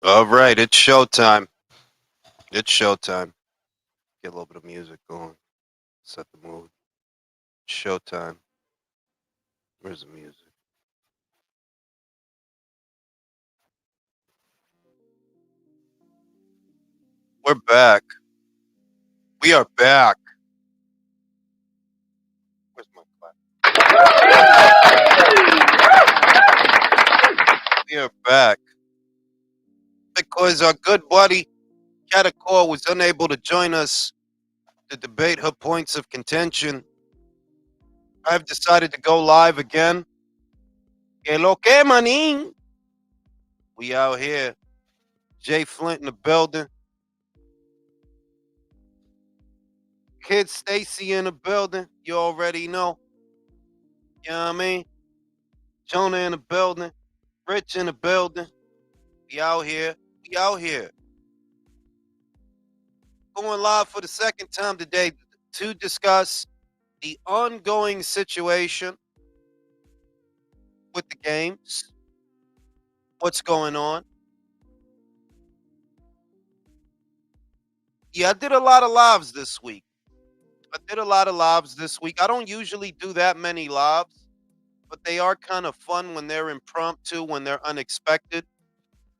All right, it's showtime. It's showtime. Get a little bit of music going. Set the mood. Showtime. Where's the music? We're back. We are back. Where's my clap? We are back because our good buddy CATACOR was unable to join us to debate her points of contention. I've decided to go live again. Que lo que, manín? We out here. Jay Flint in the building. Kid Stacy in the building. You already know. You know what I mean? Jonah in the building. Rich in the building. We out here. We out here. Going live for the second time today to discuss the ongoing situation with the games. What's going on? Yeah, I did a lot of lives this week. I don't usually do that many lives, but they are kind of fun when they're impromptu, when they're unexpected.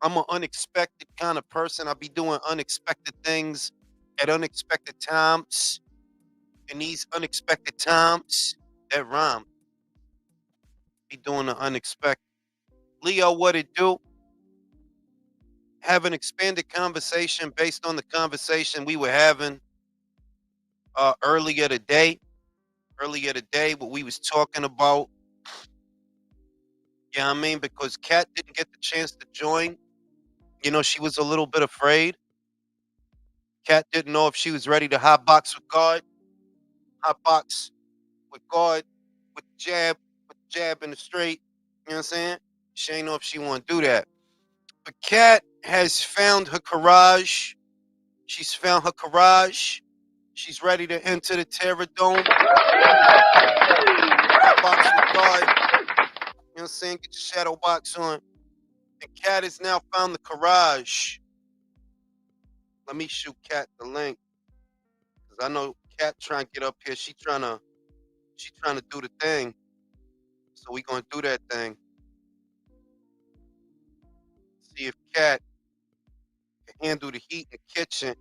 I'm an unexpected kind of person. I'll be doing unexpected things at unexpected times. In these unexpected times, that rhyme. Be doing the unexpected. Leo, what it do? Have an expanded conversation based on the conversation we were having earlier today. What we was talking about. You know what I mean? Because Kat didn't get the chance to join. You know, she was a little bit afraid. Kat didn't know if she was ready to hotbox with God. Hotbox with God, with the jab in the straight. You know what I'm saying? She ain't know if she want to do that. But Kat has found her courage. She's found her courage. She's ready to enter the Terror Dome. Box with God. You know what I'm saying? Get your shadow box on. And Kat has now found the courage. Let me shoot Kat the link. Because I know Kat trying to get up here. She trying to do the thing. So we gonna do that thing. See if Kat can handle the heat in the kitchen.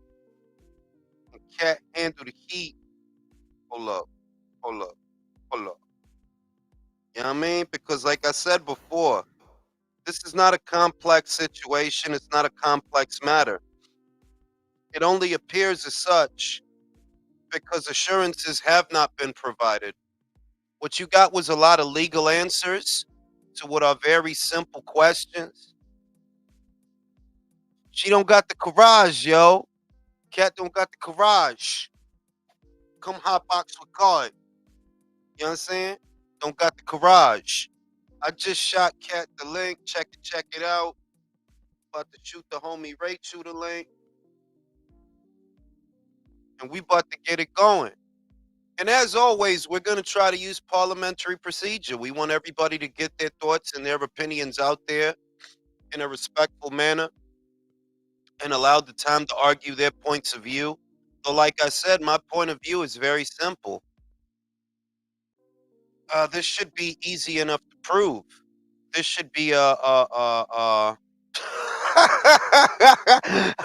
And Kat handle the heat. Hold up. You know what I mean? Because like I said before, this is not a complex situation. It's not a complex matter. It only appears as such because assurances have not been provided. What you got was a lot of legal answers to what are very simple questions. She don't got the courage, yo. Kat don't got the courage. Come hotbox with God. You know what I'm saying? Don't got the courage. I just shot Kat the link. Check it out. About to shoot the homie Rachel the link. And we about to get it going. And as always, we're going to try to use parliamentary procedure. We want everybody to get their thoughts and their opinions out there in a respectful manner and allow the time to argue their points of view. So like I said, my point of view is very simple. This should be easy enough to prove. This should be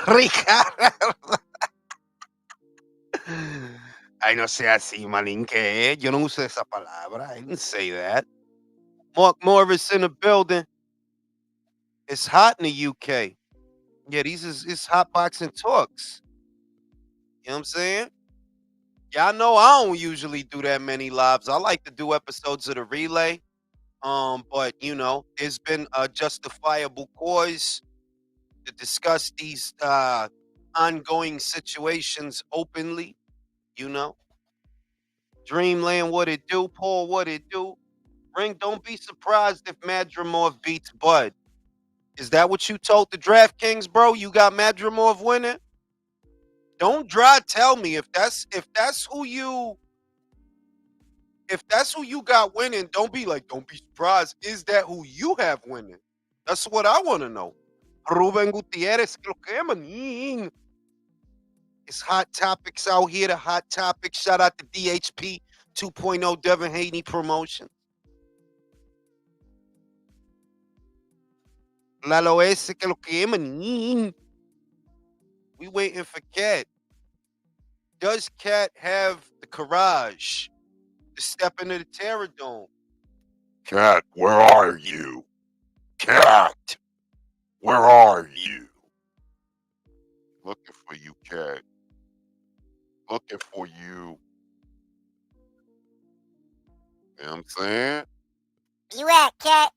Ricardo. Ay, no sea así, malinque. Yo no uso esa palabra. I didn't say that. Mark Morris in the building. It's hot in the UK. Yeah, it's hot boxing talks. You know what I'm saying? Yeah, I know I don't usually do that many lives. I like to do episodes of the relay. But you know, there's been a justifiable cause to discuss these ongoing situations openly, you know. Dreamland, what it do? Paul, what it do? Ring, don't be surprised if Madrimov beats Bud. Is that what you told the DraftKings, bro? You got Madrimov winning? Don't tell me if that's who you got winning. Don't be surprised. Is that who you have winning? That's what I want to know. Ruben Gutierrez, que lo que manín. It's hot topics out here. The hot topics. Shout out to DHP 2.0 Devin Haney promotion. Lalo ese que lo que manín. We waiting for Cat. Does Cat have the courage to step into the Terror Dome? Cat, where are you? Cat, where are you? Looking for you, Cat. Looking for you. You know what I'm saying? You at, Cat?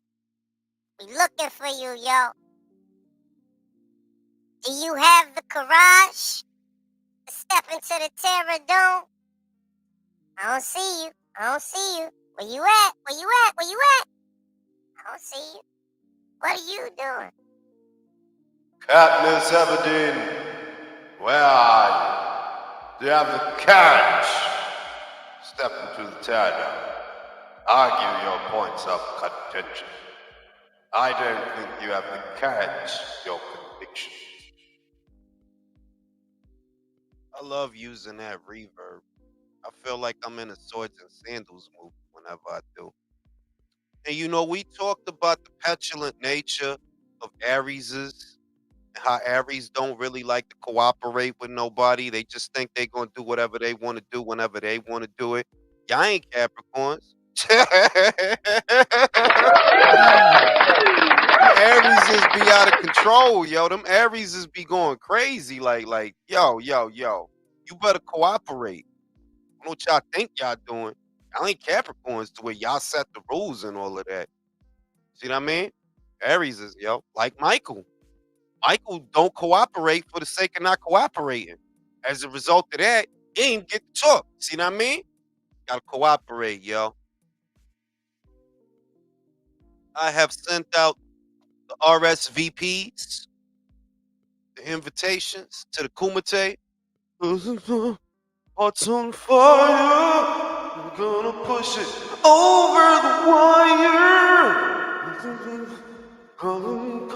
We looking for you, yo. Do you have the courage to step into the Terror Dome? I don't see you. I don't see you. Where you at? Where you at? Where you at? I don't see you. What are you doing? Katniss Everdeen, where are you? Do you have the courage? Step into the Terror Dome. Argue your points of contention. I don't think you have the courage, your convictions. I love using that reverb. I feel like I'm in a Swords and Sandals movie whenever I do. And you know, we talked about the petulant nature of Arieses and how Aries don't really like to cooperate with nobody. They just think they're gonna do whatever they want to do whenever they want to do it. Y'all ain't Capricorns. Arieses be out of control, yo. Them Arieses be going crazy. Like, yo. You better cooperate. I know what y'all think y'all doing. Y'all ain't Capricorns to where y'all set the rules and all of that. See what I mean? Aries is, yo, like Michael. Michael don't cooperate for the sake of not cooperating. As a result of that, he ain't get the talk. See what I mean? Gotta cooperate, yo. I have sent out the RSVPs, the invitations to the Kumite. Hearts on fire. We're gonna push it over the wire. Come.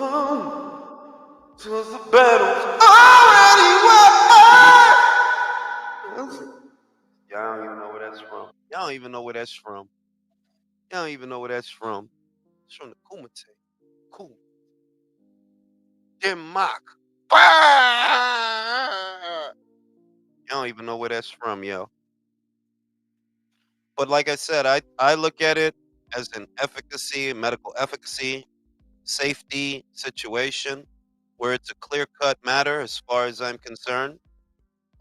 Cause the battle's already won. Y'all don't even know where that's from. Y'all don't even know where that's from. Y'all don't even know where that's from. It's from the Kumite. Cool. Denmark. Y'all don't even know where that's from, yo. But like I said, I look at it as an efficacy, medical efficacy, safety situation where it's a clear-cut matter as far as I'm concerned.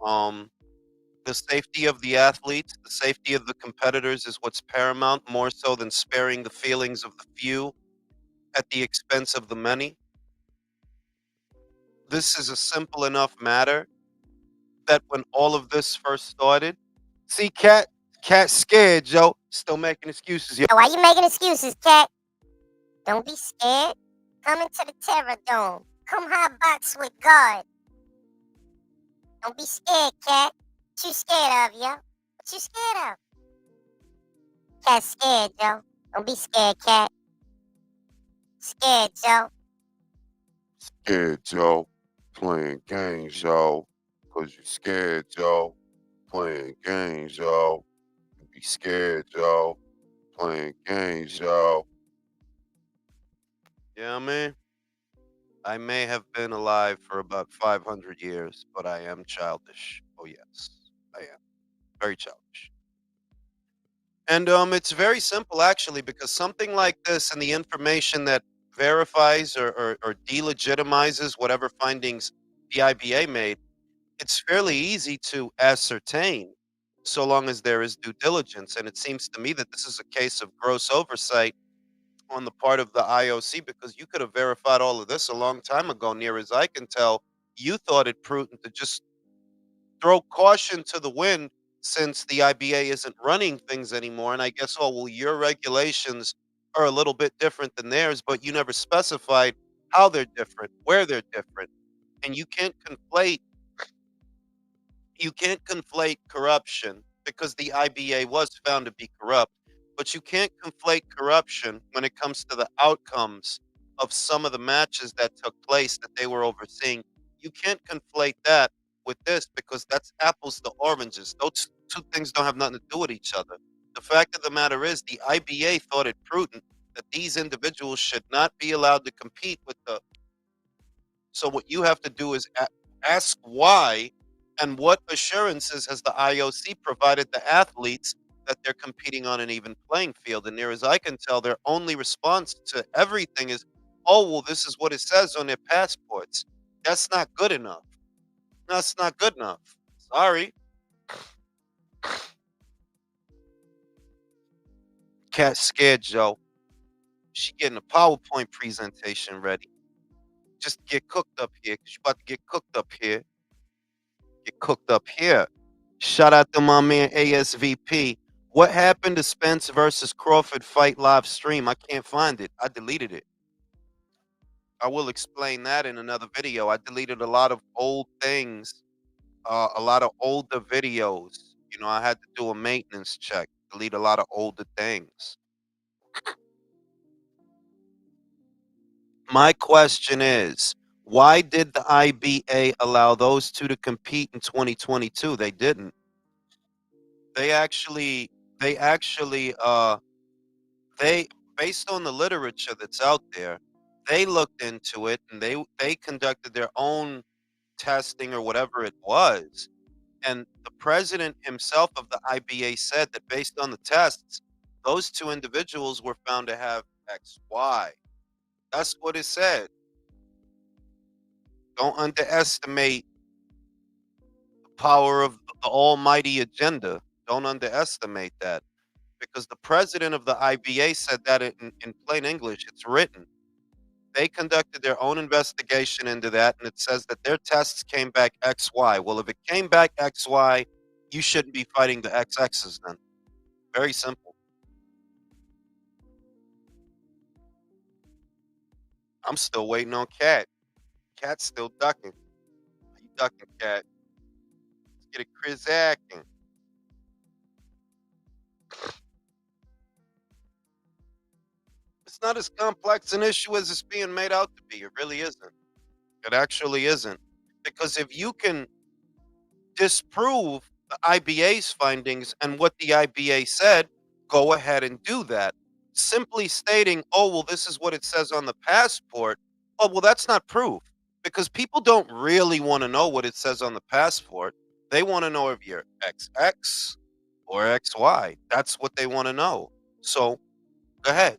The safety of the athletes, the safety of the competitors is what's paramount, more so than sparing the feelings of the few at the expense of the many. This is a simple enough matter that when all of this first started, see, Cat scared, Joe. Still making excuses, yo. Why you making excuses, Cat? Don't be scared. Come into the Terror Dome. Come hot box with God. Don't be scared, Cat. What you scared of, yo? What you scared of? Cat scared, Joe. Don't be scared, Cat. Scared, Joe. Scared, Joe. Playing games, yo. Cause you scared, Joe. Playing games, yo. You be scared, Joe. Playing games, yo. Yeah, man. I may have been alive for about 500 years, but I am childish. Oh, yes, I am. Very childish. And it's very simple, actually, because something like this and the information that verifies or delegitimizes whatever findings the IBA made, it's fairly easy to ascertain so long as there is due diligence. And it seems to me that this is a case of gross oversight on the part of the IOC because you could have verified all of this a long time ago, near as I can tell. You thought it prudent to just throw caution to the wind since the IBA isn't running things anymore. And I guess, oh, well, your regulations are a little bit different than theirs, but you never specified how they're different, where they're different. And you can't conflate corruption because the IBA was found to be corrupt, but you can't conflate corruption when it comes to the outcomes of some of the matches that took place that they were overseeing. You can't conflate that with this because that's apples to oranges. Those two things don't have nothing to do with each other. The fact of the matter is, the IBA thought it prudent that these individuals should not be allowed to compete with the. So what you have to do is ask why, and what assurances has the IOC provided the athletes that they're competing on an even playing field. And near as I can tell, their only response to everything is, "Oh, well, this is what it says on their passports." That's not good enough. That's not good enough. Sorry. Cat scared, Joe. She getting a PowerPoint presentation ready. Just get cooked up here, because you about to get cooked up here. Get cooked up here. Shout out to my man ASVP. What happened to Spence versus Crawford fight live stream? I can't find it. I deleted it. I will explain that in another video. I deleted a lot of old things, a lot of older videos. You know, I had to do a maintenance check, delete a lot of older things. My question is, why did the IBA allow those two to compete in 2022? They didn't. They actually, they actually, they based on the literature that's out there, they looked into it and they conducted their own testing or whatever it was. And the president himself of the IBA said that based on the tests, those two individuals were found to have XY. That's what it said. Don't underestimate the power of the almighty agenda. Don't underestimate that. Because the president of the IBA said that in plain English. It's written. They conducted their own investigation into that, and it says that their tests came back XY. Well, if it came back XY, you shouldn't be fighting the XXs then. Very simple. I'm still waiting on Cat. Cat's still ducking. How you ducking, Cat? Let's get a Chris acting. It's not as complex an issue as it's being made out to be. It really isn't. It actually isn't. Because if you can disprove the IBA's findings and what the IBA said, go ahead and do that. Simply stating, "Oh, well, this is what it says on the passport." Oh, well, that's not proof, because people don't really want to know what it says on the passport. They want to know if you're XX or XY. That's what they want to know. So go ahead.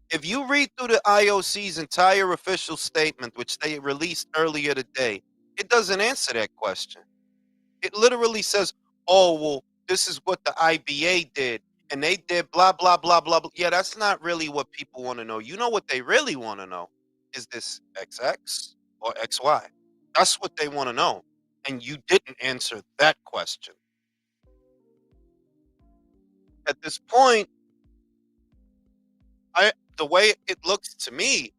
If you read through the IOC's entire official statement, which they released earlier today, it doesn't answer that question. It literally says, "Oh, well, this is what the IBA did, and they did blah, blah, blah, blah, blah." Yeah, that's not really what people want to know. You know what they really want to know? Is this XX or XY? That's what they want to know. And you didn't answer that question. At this point, the way it looks to me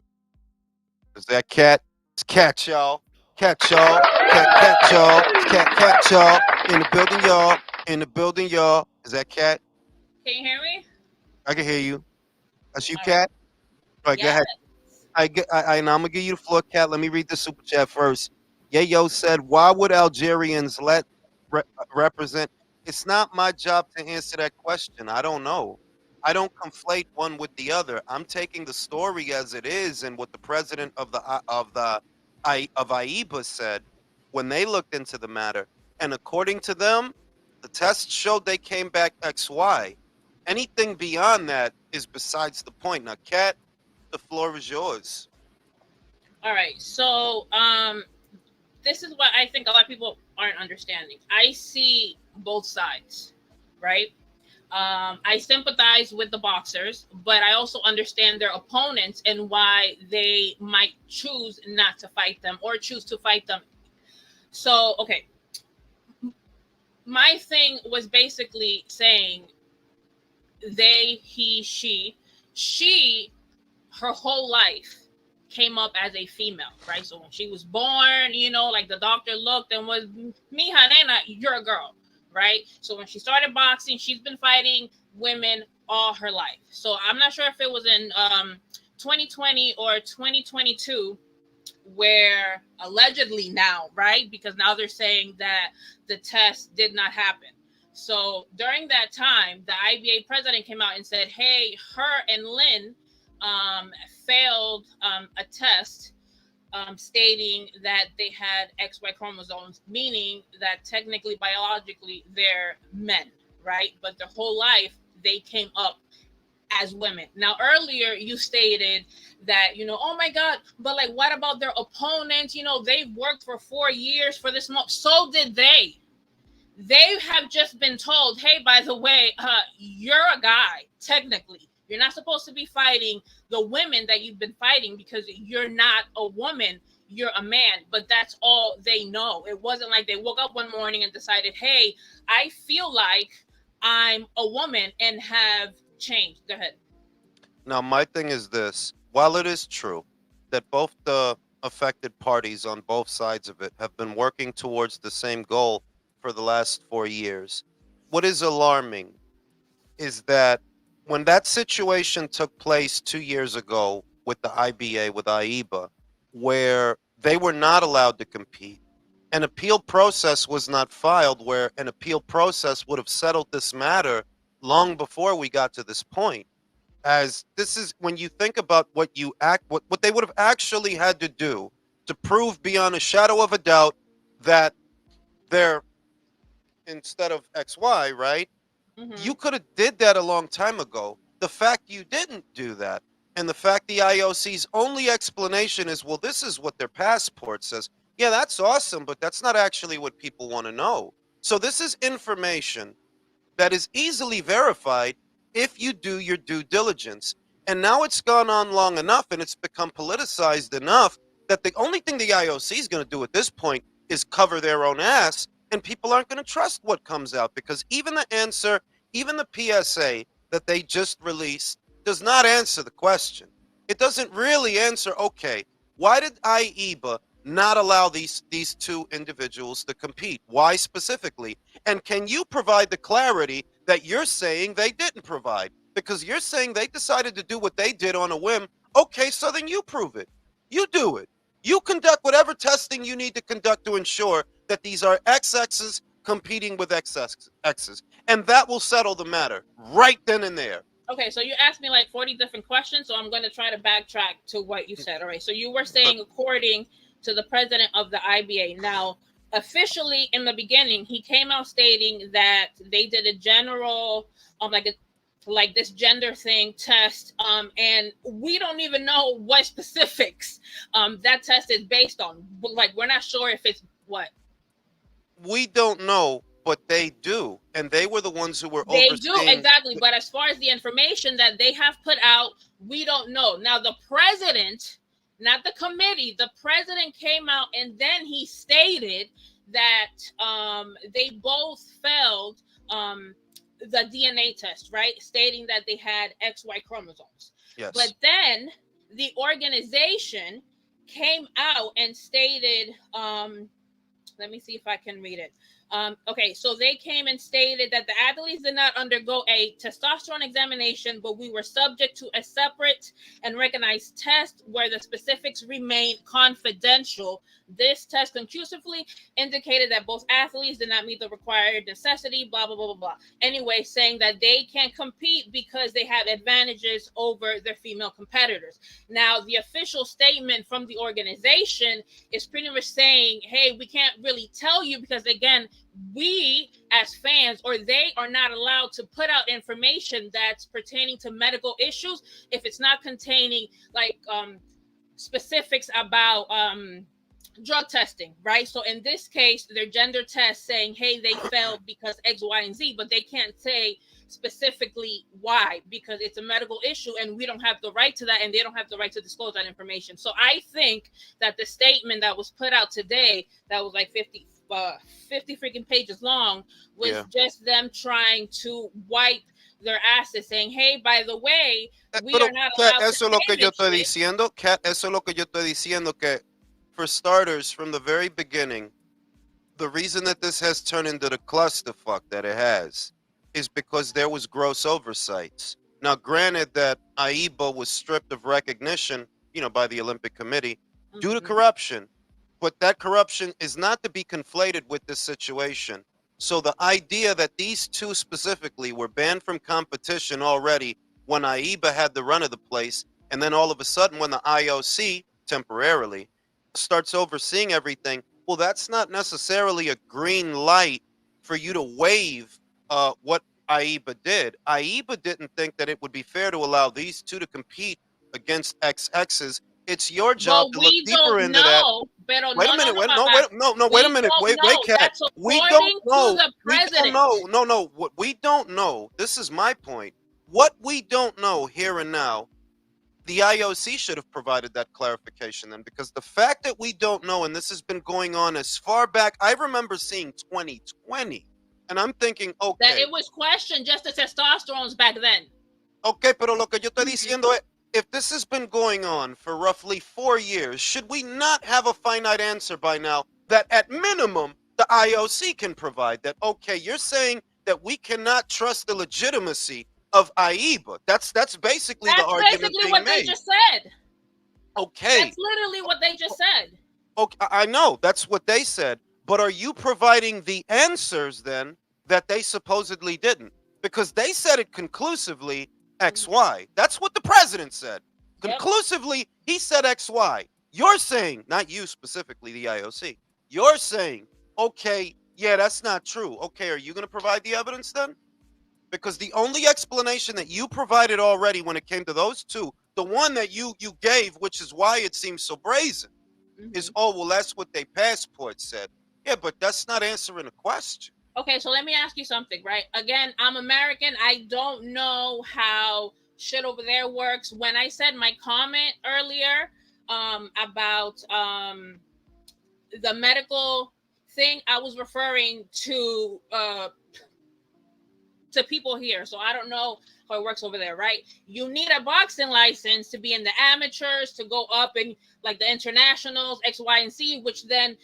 is that Cat, it's Cat, y'all. Cat, y'all. Cat, y'all. It's Cat, y'all. In the building, y'all. In the building, y'all. Is that Cat? Can you hear me? I can hear you. That's you, All right. Cat? All right, go ahead. Yes. And I'm gonna give you the floor, Cat. Let me read the super chat first. Yayo said, "Why would Algerians represent?" It's not my job to answer that question. I don't know. I don't conflate one with the other. I'm taking the story as it is, and what the president of IEBA said when they looked into the matter. And according to them, the test showed they came back XY. Anything beyond that is besides the point. Now, Cat, the floor is yours. All right. So, this is what I think a lot of people aren't understanding. I see both sides, right? I sympathize with the boxers, but I also understand their opponents and why they might choose not to fight them or choose to fight them. So, okay, my thing was basically saying they, he, she, her whole life came up as a female, right? So when she was born, like the doctor looked and was, "Mija nena, you're a girl," right? So when she started boxing, she's been fighting women all her life. So I'm not sure if it was in 2020 or 2022, where allegedly now, right? Because now they're saying that the test did not happen. So during that time, the IBA president came out and said, hey, her and Lynn failed a test stating that they had XY chromosomes, meaning that technically, biologically, they're men, right? But their whole life, they came up as women. Now, earlier you stated that, oh my God, but like, what about their opponents? They've worked for 4 years for this month. So did they. They have just been told, hey, by the way, you're a guy, technically. You're not supposed to be fighting the women that you've been fighting because you're not a woman, you're a man. But that's all they know. It wasn't like they woke up one morning and decided, hey, I feel like I'm a woman and have changed. Go ahead. Now, my thing is this. While it is true that both the affected parties on both sides of it have been working towards the same goal for the last 4 years, what is alarming is that when that situation took place 2 years ago with the IBA, with IEBA, where they were not allowed to compete, an appeal process was not filed, where an appeal process would have settled this matter long before we got to this point. As this is when you think about what they would have actually had to do to prove beyond a shadow of a doubt that they're instead of XY, right? You could have did that a long time ago. The fact you didn't do that, and the fact the IOC's only explanation is, well, this is what their passport says. Yeah, that's awesome, but that's not actually what people want to know. So this is information that is easily verified if you do your due diligence. And now it's gone on long enough and it's become politicized enough that the only thing the IOC is going to do at this point is cover their own ass, and people aren't going to trust what comes out, because even the answer, even the PSA that they just released does not answer the question. It doesn't really answer, okay, why did IEBA not allow these two individuals to compete? Why specifically? And can you provide the clarity that you're saying they didn't provide? Because you're saying they decided to do what they did on a whim. Okay, so then you prove it. You do it. You conduct whatever testing you need to conduct to ensure that these are XXs competing with XXs. And that will settle the matter right then and there. Okay, so you asked me like 40 different questions, so I'm going to try to backtrack to what you said. All right, so you were saying, according to the president of the IBA. Now, officially in the beginning, he came out stating that they did a general, like this gender thing test, and we don't even know what specifics that test is based on. Like, we're not sure if it's what. We don't know, but they do, and they were the ones who were They overseeing. do, exactly. But as far as the information that they have put out, we don't know. Now, the president, not the committee, the president came out and then he stated that they both failed the DNA test, right? Stating that they had XY chromosomes. Yes. But then the organization came out and stated, let me see if I can read it. Okay, so they came and stated that the athletes did not undergo a testosterone examination, but we were subject to a separate and recognized test where the specifics remained confidential. This test conclusively indicated that both athletes did not meet the required necessity, blah, blah, blah, blah, blah. Anyway, saying that they can't compete because they have advantages over their female competitors. Now, the official statement from the organization is pretty much saying, hey, we can't really tell you because, again, we as fans, or they are not allowed to put out information that's pertaining to medical issues if it's not containing like specifics about drug testing, right? So in this case, their gender test saying, hey, they failed because X, Y, and Z, but they can't say specifically why, because it's a medical issue and we don't have the right to that, and they don't have the right to disclose that information. So I think that the statement that was put out today, that was like 50 freaking pages long, was just them trying to wipe their asses, saying, hey, by the way, we are not allowed eso es to lo say que yo this estoy shit. diciendo, Kat, eso es lo que yo estoy diciendo, que for starters, from the very beginning, the reason that this has turned into the clusterfuck that it has is because there was gross oversights. Now, granted that IBA was stripped of recognition, by the Olympic Committee due to corruption, but that corruption is not to be conflated with this situation. So the idea that these two specifically were banned from competition already when IBA had the run of the place, and then all of a sudden when the IOC temporarily starts overseeing everything, well, that's not necessarily a green light for you to waive what IBA did. IBA didn't think that it would be fair to allow these two to compete against XX's. It's your job But to look we deeper don't into that. know. Pero Wait a no, no, minute. no, Wait, no, Papa. wait, no, no. Wait a We minute. don't Wait, know. Cat. That's We don't according to know. the We don't president. know. No. What we don't know. This is my point. What we don't know here and now, the IOC should have provided that clarification then, because the fact that we don't know, and this has been going on as far back, I remember seeing 2020, and I'm thinking, That okay, it was questioned just the testosterones back then. okay, pero lo que yo estoy diciendo es, if this has been going on for roughly 4 years, should we not have a finite answer by now that at minimum the IOC can provide that? Okay, you're saying that we cannot trust the legitimacy of IBA. That's basically the That's argument basically being what they made. just said. Okay, That's literally what they just said. okay, I know that's what they said, but are you providing the answers then that they supposedly didn't? Because they said it conclusively XY. That's what the president said. Yep. Conclusively, he said XY. You're saying, not you specifically, the IOC, you're saying, okay, yeah, that's not true. Okay, are you going to provide the evidence then? Because the only explanation that you provided already when it came to those two, the one that you gave, which is why it seems so brazen, is, oh, well, that's what they passport said. Yeah, but that's not answering the question. Okay, so let me ask you something, right? Again, I'm American. I don't know how shit over there works. When I said my comment earlier about the medical thing, I was referring to people here. So I don't know how it works over there, right? You need a boxing license to be in the amateurs, to go up in like the internationals, X, Y, and Z, which then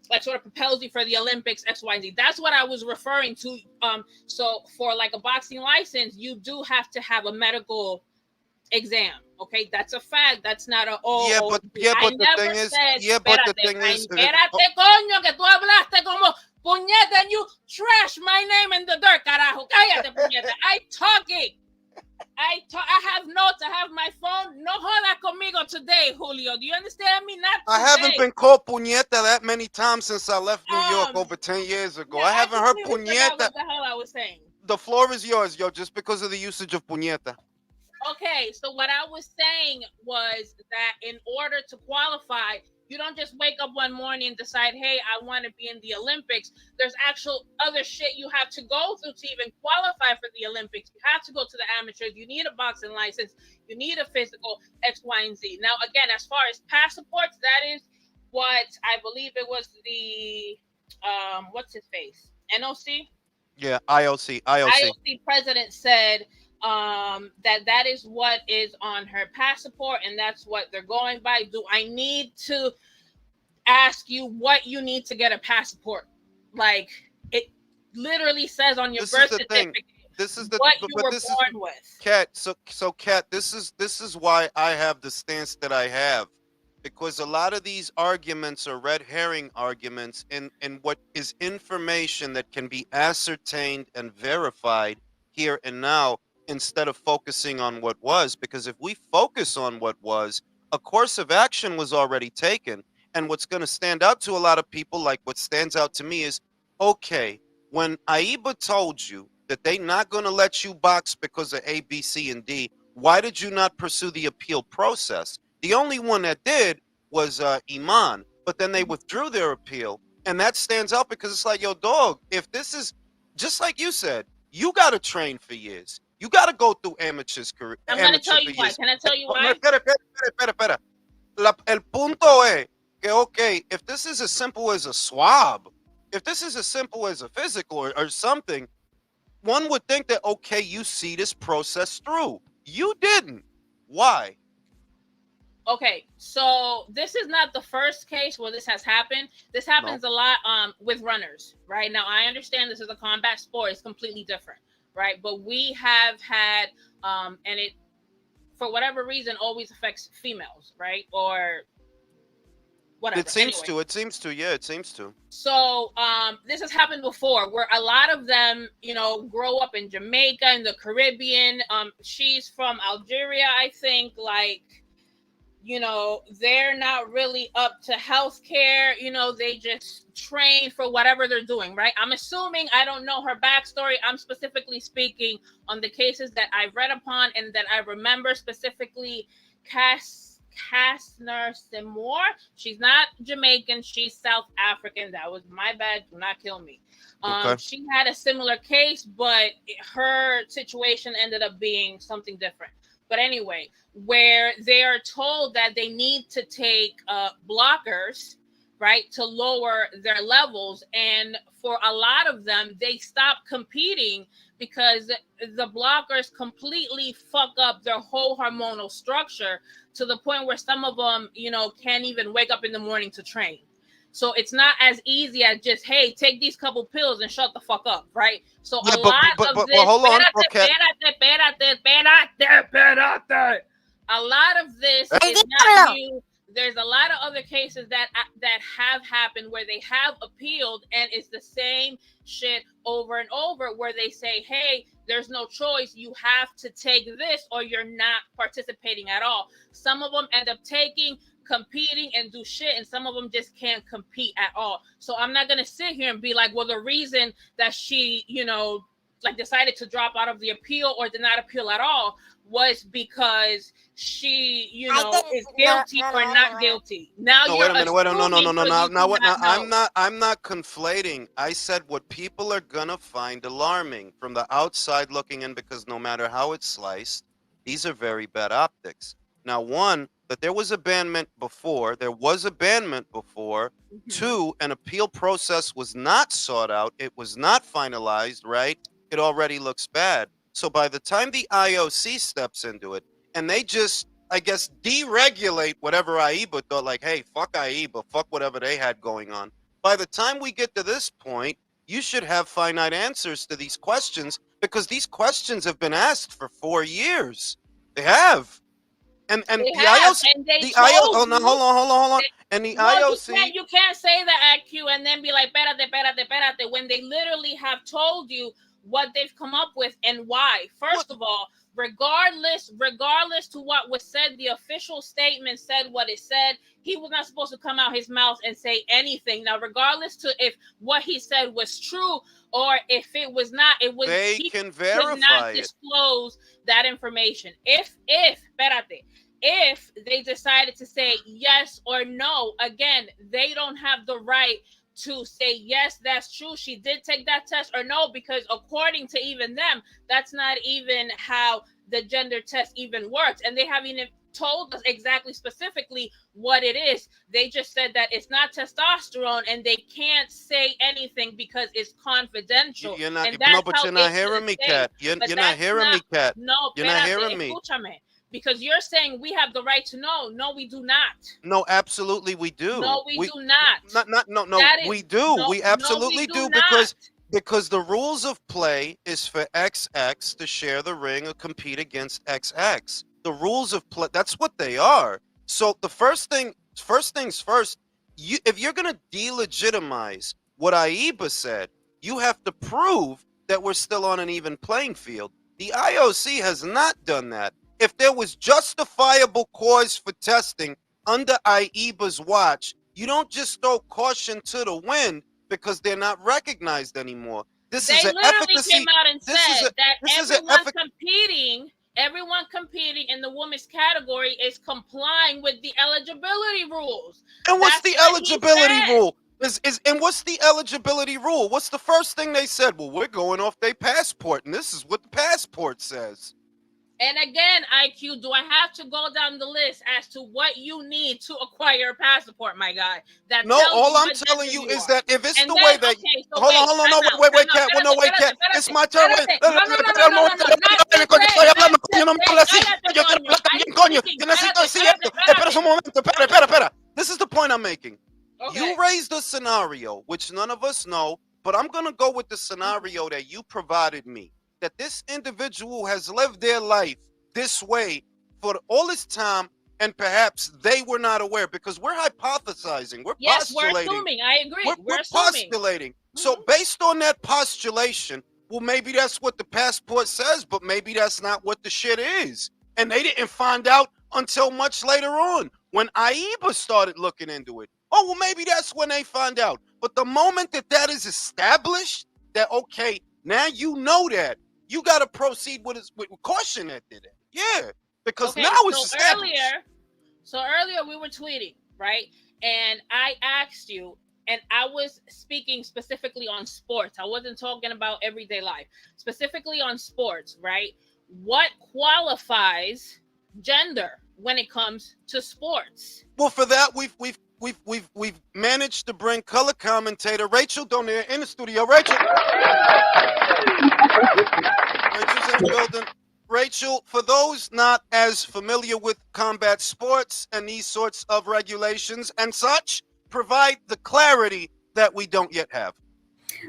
like sort of propels you for the Olympics, X, Y, and Z. That's what I was referring to. So for like a boxing license, you do have to have a medical exam. Okay, that's a fact. That's not a Yeah, but the thing is, espérate, coño, que tú hablaste como puñeta, and you trash my name in the dirt, carajo. Cállate, puñeta. I have notes. I have my phone. No jodas conmigo today, Julio. Do you understand me? Not today. I haven't been called puñeta that many times since I left New York over 10 years ago. Yeah, I haven't heard puñeta. What the hell I was saying? The floor is yours, yo, just because of the usage of puñeta. Okay, so what I was saying was that in order to qualify, you don't just wake up one morning and decide, hey, I want to be in the Olympics. There's actual other shit you have to go through to even qualify for the Olympics. You have to go to the amateurs. You need a boxing license. You need a physical, X, Y, and Z. Now, again, as far as passports, that is what I believe it was the, what's his face? NOC? Yeah, IOC. IOC president said that is what is on her passport, and that's what they're going by. Do I need to ask you what you need to get a passport? Like, it literally says on your birth certificate. This is the what you were born with. Kat, so Kat, this is why I have the stance that I have, because a lot of these arguments are red herring arguments, and what is information that can be ascertained and verified here and now, instead of focusing on what was. Because if we focus on what was, a course of action was already taken. And what's going to stand out to a lot of people, like what stands out to me, is, okay, when IBA told you that they're not going to let you box because of A, B, C, and D, why did you not pursue the appeal process? The only one that did was Iman, but then they withdrew their appeal. And that stands out because it's like, yo, dog, if this is, just like you said, you got to train for years. You got to go through amateurs career. I'm going to tell you why. Can I tell you why? Espera. El punto es que, okay, if this is as simple as a swab, if this is as simple as a physical or something, one would think that, okay, you see this process through. You didn't. Why? Okay, so this is not the first case where this has happened. This happens a lot with runners, right? Now, I understand this is a combat sport. It's completely different, right? But we have had, and it, for whatever reason, always affects females, right? Or whatever. It seems Anyway. to. It seems to. Yeah, it seems to. So this has happened before, where a lot of them, you know, grow up in Jamaica, in the Caribbean. She's from Algeria, I think. Like, you know, they're not really up to healthcare. You know, they just train for whatever they're doing, right? I'm assuming, I don't know her backstory. I'm specifically speaking on the cases that I've read upon and that I remember, specifically Kastner Seymour. She's not Jamaican, she's South African. That was my bad. Do not kill me. Okay. She had a similar case, but her situation ended up being something different. But anyway, where they are told that they need to take blockers, right, to lower their levels. And for a lot of them, they stop competing because the blockers completely fuck up their whole hormonal structure, to the point where some of them, you know, can't even wake up in the morning to train. So it's not as easy as just, hey, take these couple pills and shut the fuck up, right? So Yeah, a lot of this, hold on, okay. a lot of this El is diablo. not new. There's a lot of other cases that have happened where they have appealed, and it's the same shit over and over, where they say, hey, there's no choice, you have to take this or you're not participating at all. Some of them end up taking, competing, and do shit, and some of them just can't compete at all. So I'm not gonna sit here and be like, well, the reason that she, you know, like decided to drop out of the appeal or did not appeal at all was because she, you know, is guilty or not guilty. Now No, you're wait a minute. Wait, no. Now, I'm not conflating. I said what people are gonna find alarming from the outside looking in, because no matter how it's sliced, these are very bad optics. Now, one, that there was abandonment before. There was abandonment before. Two, an appeal process was not sought out. It was not finalized, right? It already looks bad. So by the time the IOC steps into it, and they just, I guess, deregulate whatever IBA thought, like, hey, fuck IBA, fuck whatever they had going on. By the time we get to this point, you should have finite answers to these questions, because these questions have been asked for 4 years. They have. And they the have, IOC, and they the told IOC, oh, no, you. hold on. And the No, IOC, you can't say that at Q and then be like, espérate, when they literally have told you what they've come up with and why. First of all, regardless to what was said, the official statement said what it said. He was not supposed to come out his mouth and say anything. Now, regardless to if what he said was true or if it was not, they can verify could not it. disclose that information. If they decided to say yes or no, again, they don't have the right to say, yes, that's true, she did take that test, or no, because according to even them, that's not even how the gender test even works. And they haven't even told us exactly specifically what it is. They just said that it's not testosterone and they can't say anything because it's confidential. You're not, and that's but you're not hearing me, Kat. You're not hearing me, Kat. No, you're not hearing me. Escúchame. Because you're saying we have the right to know. No, we do not. No, absolutely we do. No, we do not. No, we do. No, we absolutely no, we do, not. because the rules of play is for XX to share the ring or compete against XX. The rules of play, that's what they are. So the first things first, if you're going to delegitimize what IBA said, you have to prove that we're still on an even playing field. The IOC has not done that. If there was justifiable cause for testing under IBA's watch, you don't just throw caution to the wind because they're not recognized anymore. This is an efficacy. Came out and said that everyone competing in the women's category is complying with the eligibility rules. And what's the eligibility rule? And what's the eligibility rule? What's the first thing they said? Well, we're going off their passport, and this is what the passport says. And again, IQ, do I have to go down the list as to what you need to acquire a passport, my guy? No, all I'm telling you is that if it's the way that... Hold on, wait, Kat. Well, no, wait, Kat. It's my turn. Espera. This is the point I'm making. You raised a scenario, which none of us know, but I'm going to go with the scenario that you provided me. that this individual has lived their life this way for all this time, and perhaps they were not aware, because we're hypothesizing, we're Yes, we're postulating, assuming. I agree. we're We're assuming. postulating. So Mhm. based on that postulation, well, maybe that's what the passport says, but maybe that's not what the shit is. And they didn't find out until much later on when IBA started looking into it. Oh, well, maybe that's when they find out. But the moment that that is established, that okay, now you know that, you got to proceed with caution at that. Yeah, because now Okay, it's established. so earlier we were tweeting, right? And I asked you, and I was speaking specifically on sports. I wasn't talking about everyday life, specifically on sports, right? What qualifies gender when it comes to sports? Well, for that, we've managed to bring color commentator Rachel DONAIRE in the studio. Rachel's in the building. Rachel, for those not as familiar with combat sports and these sorts of regulations and such, provide the clarity that we don't yet have.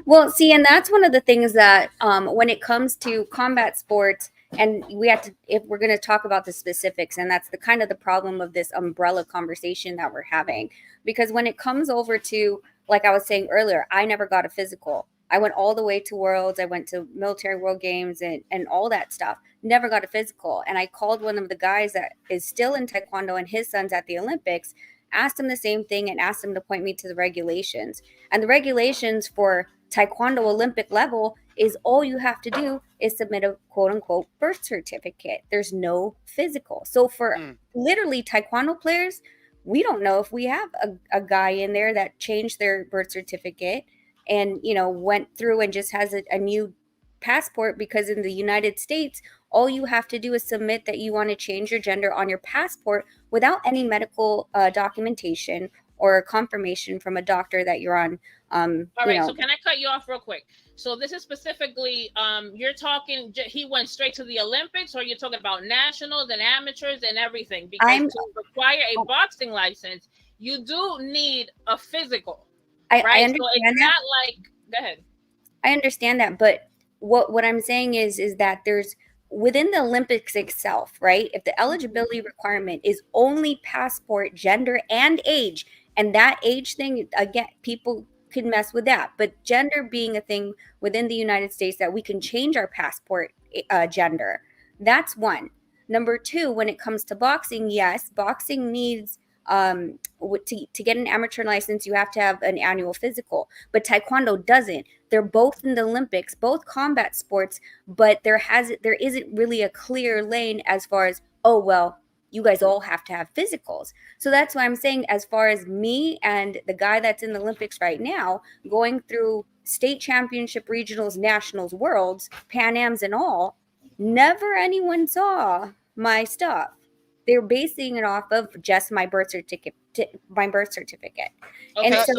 Well, see, and that's one of the things that when it comes to combat sports, and we have to, if we're going to talk about the specifics, and that's the kind of the problem of this umbrella conversation that we're having, because when it comes over to, like I was saying earlier, I never got a physical. I went all the way to Worlds. I went to military world games and all that stuff. Never got a physical. And I called one of the guys that is still in Taekwondo and his son's at the Olympics, asked him the same thing and asked him to point me to the regulations. And the regulations for Taekwondo Olympic level is all you have to do is submit a quote unquote birth certificate. There's no physical. So for literally Taekwondo players, we don't know if we have a guy in there that changed their birth certificate and, you know, went through and just has a new passport, because in the United States, all you have to do is submit that you want to change your gender on your passport without any medical documentation or confirmation from a doctor that you're on. All right, so can I cut you off real quick? So this is specifically, you're talking, he went straight to the Olympics, or you're talking about nationals and amateurs and everything? Because to require a boxing license, you do need a physical, right? I understand so it's not like, go ahead. I understand that, but what I'm saying is that there's, within the Olympics itself, right? If the eligibility requirement is only passport, gender, and age, and that age thing, again, people could mess with that. But gender being a thing within the United States that we can change our passport gender, that's one. Number two, when it comes to boxing, yes, boxing needs to get an amateur license, you have to have an annual physical, but Taekwondo doesn't. They're both in the Olympics, both combat sports, but there isn't really a clear lane as far as, oh, well, you guys all have to have physicals. So that's why I'm saying, as far as me and the guy that's in the Olympics right now, going through state championship, regionals, nationals, worlds, Pan Ams and all, never anyone saw my stuff. They're basing it off of just my birth certificate. Okay, and so,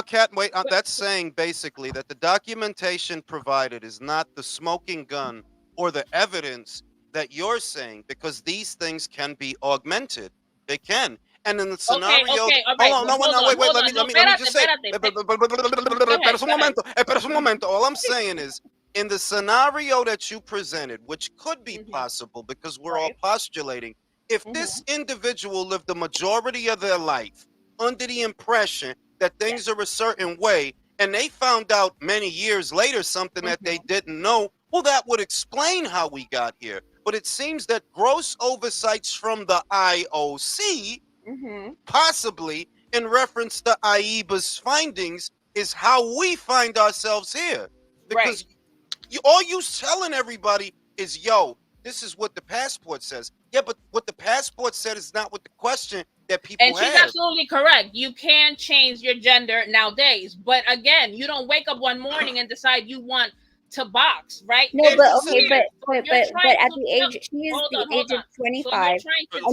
Kat, wait. That's saying basically that the documentation provided is not the smoking gun or the evidence that you're saying, because these things can be augmented. They can. And in the scenario, hold on, wait, let me just say. Espera un momento. All I'm saying is, in the scenario that you presented, which could be possible because we're all postulating, if this individual lived the majority of their life under the impression that things are a certain way, and they found out many years later something that they didn't know, well, that would explain how we got here. But it seems that gross oversights from the IOC, possibly in reference to IBA's findings, is how we find ourselves here. Because all you telling everybody is, yo, this is what the passport says. Yeah, but what the passport said is not what the question that people have. And she's absolutely correct. You can change your gender nowadays. But again, you don't wake up one morning and decide you want to box, right? No, but okay, but at the age, she is the age of 25. So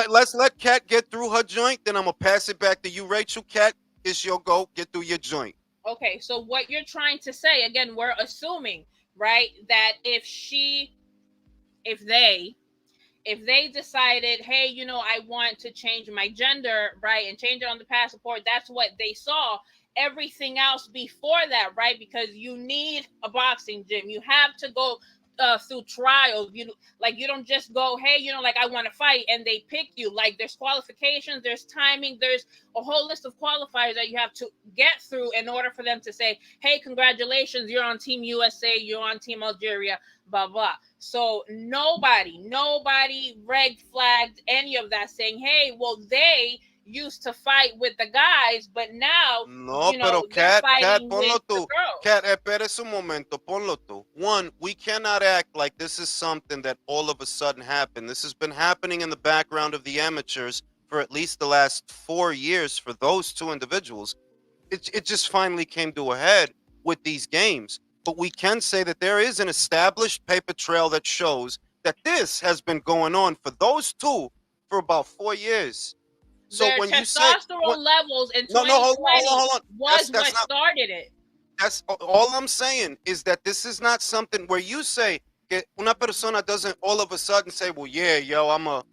let's let Kat get through her joint. Then I'm gonna pass it back to you, Rachel. Kat, it's your go. Get through your joint. Okay, so what you're trying to say, again, we're assuming, right, that if they decided, hey, you know, I want to change my gender, right, and change it on the passport, that's what they saw, everything else before that, right? Because you need a boxing gym. You have to go through trials. You don't just go, hey, like, I want to fight, and they pick you. Like, there's qualifications, there's timing, there's a whole list of qualifiers that you have to get through in order for them to say, hey, congratulations, you're on Team USA, you're on Team Algeria, blah blah. So nobody red flagged any of that, saying, hey, well, they used to fight with the guys, but now No, pero they're Cat, fighting ponlo with the tú. girls. Cat, espérese un momento, ponlo tú. One, we cannot act like this is something that all of a sudden happened. This has been happening in the background of the amateurs for at least the last 4 years for those two individuals. It just finally came to a head with these games. But we can say that there is an established paper trail that shows that this has been going on for those two for about 4 years. So Their when you say testosterone levels in no, 2020 hold on. was That's what not. started it. That's all I'm saying is that this is not something where you say que una persona doesn't all of a sudden say, well, yeah, yo, I'm I'm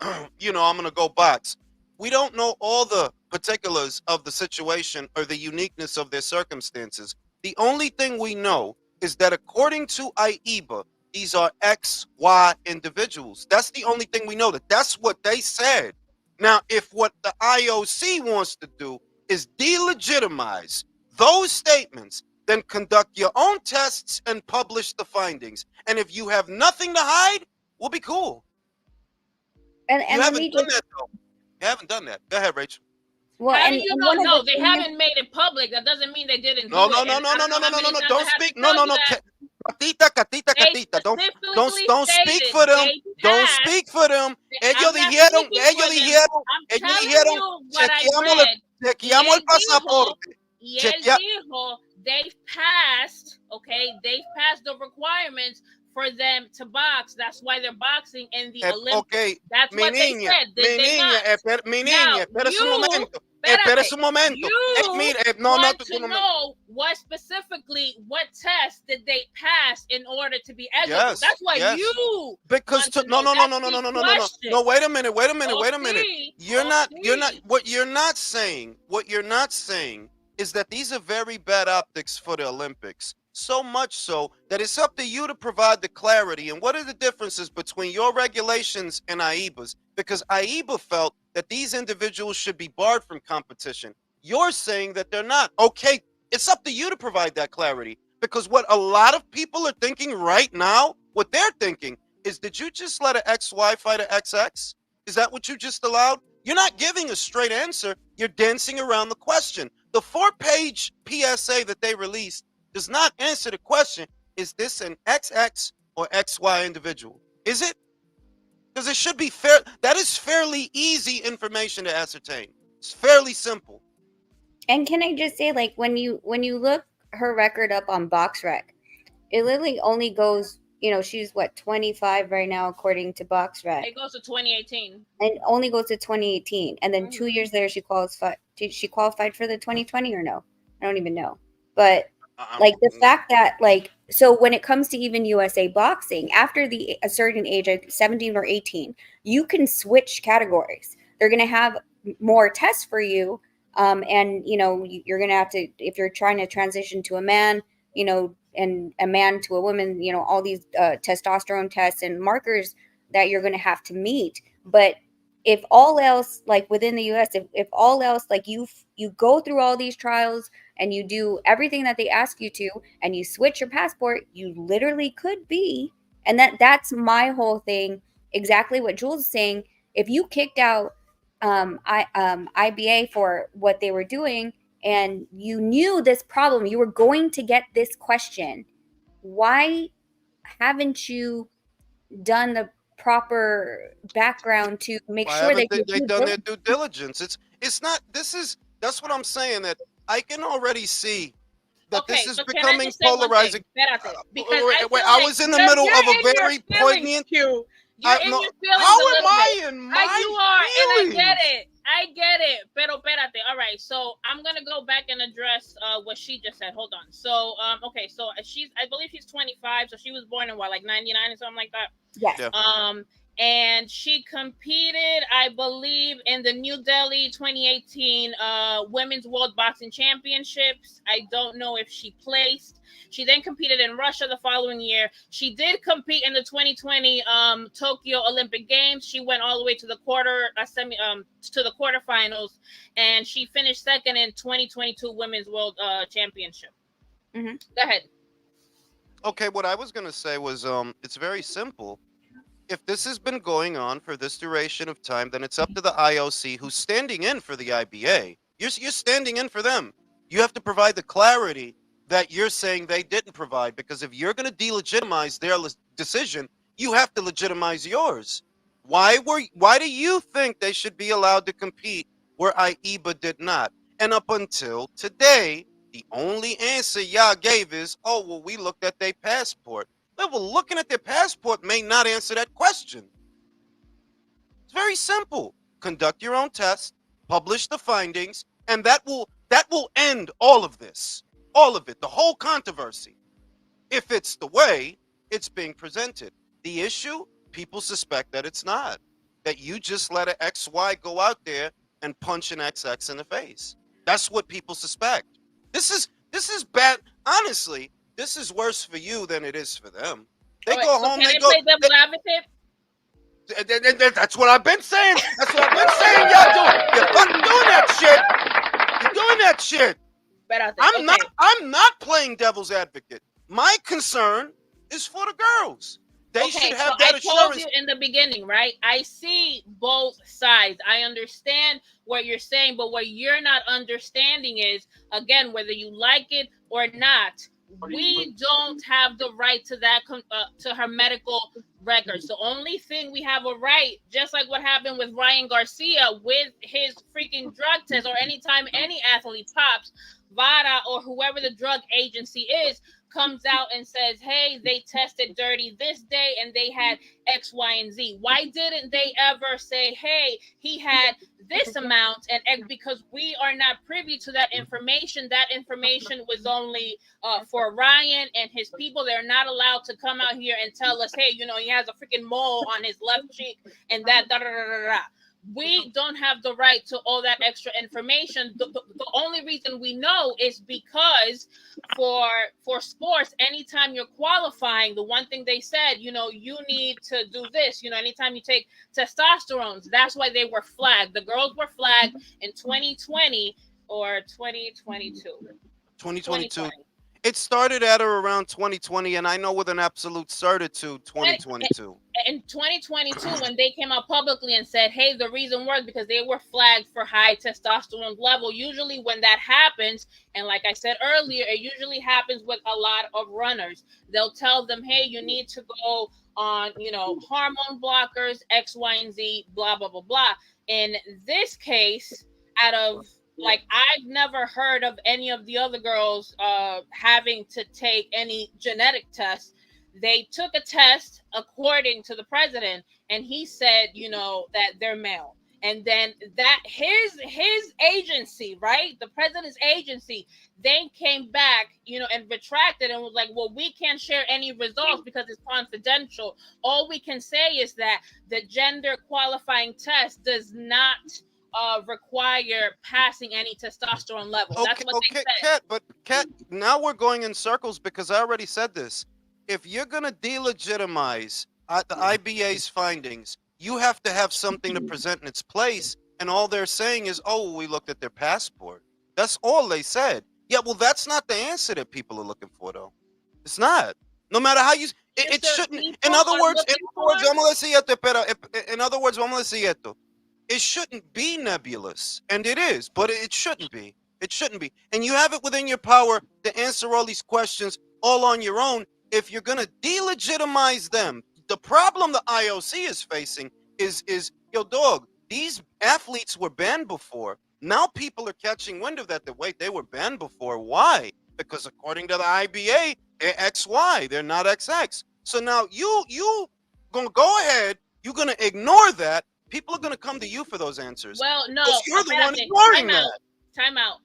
gonna go box. We don't know all the particulars of the situation or the uniqueness of their circumstances. The only thing we know is that according to IEBA, these are XY individuals. That's the only thing we know. That's what they said. Now, if what the IOC wants to do is delegitimize those statements, then conduct your own tests and publish the findings. And if you have nothing to hide, we'll be cool. And You let haven't me done just, that, though. You haven't done that. Go ahead, Rachel. well, How and, do you and know? one of No, the they things, haven't made it public. That doesn't mean they didn't No, do no, it. no, And no, I no, don't no, know no, how no, many no, no. times I Don't have to speak. No, tell no, you no. that. Catita. They Don't speak specifically for them. stated Don't they speak for them. I'm not speaking for them. I'm Ellos telling dijeron, you what I read. Y chequeamos el él dijo, pasaporte. y él dijo, they've passed, okay? They've passed the requirements for them to box. That's why they're boxing in the Olympics. Okay, That's what they said. Did they not? Now, espérese un you, momento. espérate, Espérese un momento. you No, want tú to no me. know what test did they pass in order to be eligible. Yes, That's what yes. you Because want to no, know. no, no, That's no, no, the no, no, no, no. question. No, wait a minute. Okay, You're not, okay. what you're not saying is that these are very bad optics for the Olympics. So much so that it's up to you to provide the clarity. And what are the differences between your regulations and AIBA's? Because AIBA felt that these individuals should be barred from competition. You're saying that they're not. Okay, it's up to you to provide that clarity. Because what a lot of people are thinking right now, what they're thinking is, did you just let an XY fight an XX? Is that what you just allowed? You're not giving a straight answer. You're dancing around the question. The 4-page PSA that they released does not answer the question, is this an XX or XY individual? Is it? Because it should be fair. That is fairly easy information to ascertain. It's fairly simple. and can I just say, like, when you look her record up on BoxRec, it literally only goes, she's what, 25 right now according to BoxRec. It goes to 2018. And only goes to 2018, and then 2 Mhm. years later she qualified. Did she qualified for the 2020 or no? I don't even know. But like the fact that, like, so when it comes to even USA boxing, after a certain age, like 17 or 18, you can switch categories. They're going to have more tests for you, and you're going to have to, if you're trying to transition to a man, and a man to a woman, all these testosterone tests and markers that you're going to have to meet. But if all else, like within the US, if all else, like you go through all these trials and you do everything that they ask you to, and you switch your passport, you literally could be. And that's my whole thing. Exactly what Jules is saying. If you kicked out IBA for what they were doing, and you knew this problem, you were going to get this question, why haven't you done the proper background to make Why sure that haven't they done their due diligence? It's not. That's what I'm saying. That I can already see that Okay, this is so can I becoming just say one polarizing. thing? Espérate, because I feel I like was in the middle you're of a in your very feelings, poignant. Q. You're in No, your feelings how a am little I bit. in my You are, and I get feelings? it. I get it. Pero espérate. All right, so I'm gonna go back and address what she just said. Hold on. So okay, so I believe she's 25, so she was born in what, like 99 or something like that. Yes. Yeah. and she competed, I believe, in the New Delhi 2018 Women's World Boxing Championships. I don't know if she placed. She then competed in Russia the following year. She did compete in the 2020 Tokyo Olympic Games. She went all the way to the to the quarterfinals, and she finished second in 2022 Women's World Championship. Mhm. Go ahead. Okay, what I was gonna say was, it's very simple. If this has been going on for this duration of time, then it's up to the IOC, who's standing in for the IBA. You're standing in for them. You have to provide the clarity that you're saying they didn't provide, because if you're going to delegitimize their decision, you have to legitimize yours. Why do you think they should be allowed to compete where IEBA did not? And up until today, the only answer y'all gave is, oh, well, we looked at their passport. Well, looking at their passport may not answer that question. It's very simple. Conduct your own test, publish the findings, and that will end all of this. All of it, the whole controversy. If it's the way it's being presented. The issue, people suspect that it's not. That you just let an XY go out there and punch an XX in the face. That's what people suspect. This is bad. Honestly, this is worse for you than it is for them. They All right, go so home, can they I go. play devil's advocate? That's what I've been saying. That's what I've been saying. Y'all you're fucking doing that shit. You're doing that shit. I'm not playing devil's advocate. My concern is for the girls. They should have that assurance. I told you in the beginning, right? I see both sides. I understand what you're saying, but what you're not understanding is, again, whether you like it or not, we don't have the right to that to her medical records. The only thing we have a right, just like what happened with Ryan Garcia with his freaking drug test, or anytime any athlete pops, VADA or whoever the drug agency is comes out and says, hey, they tested dirty this day and they had X, Y, and Z. Why didn't they ever say, hey, he had this amount and X? Because we are not privy to that information. That information was only for Ryan and his people. They're not allowed to come out here and tell us, hey, he has a freaking mole on his left cheek and that da-da-da-da-da. We don't have the right to all that extra information. The only reason we know is because for sports, anytime you're qualifying, the one thing they said, you need to do this. Anytime you take testosterones, that's why they were flagged. The girls were flagged in 2020 or 2022. 2022. It started at or around 2020, and I know with an absolute certitude, 2022. In 2022, when they came out publicly and said, hey, the reason was because they were flagged for high testosterone level. Usually when that happens, and like I said earlier, it usually happens with a lot of runners. They'll tell them, hey, you need to go on, hormone blockers, X, Y, and Z, blah, blah, blah, blah. In this case, out of I've never heard of any of the other girls having to take any genetic tests. They took a test according to the president, and he said, that they're male. And then that his agency, right? The president's agency, they came back, and retracted and was like, well, we can't share any results because it's confidential. All we can say is that the gender qualifying test does not require passing any testosterone level. Okay, that's what they said. Kat, now we're going in circles because I already said this. If you're going to delegitimize the IBA's findings, you have to have something to present in its place. And all they're saying is, oh, we looked at their passport. That's all they said. Yeah, well, that's not the answer that people are looking for, though. It's not. No matter how you... It shouldn't... In other words, vamos a decir esto. It shouldn't be nebulous, and it is, but it shouldn't be. It shouldn't be. And you have it within your power to answer all these questions all on your own. If you're going to delegitimize them, the problem the IOC is facing is yo, dog, these athletes were banned before. Now people are catching wind of that. Wait, they were banned before. Why? Because according to the IBA, they're XY. They're not XX. So now you going to go ahead. You're going to ignore that. People are going to come to you for those answers. Well, no. You're the one ignoring that. Time out.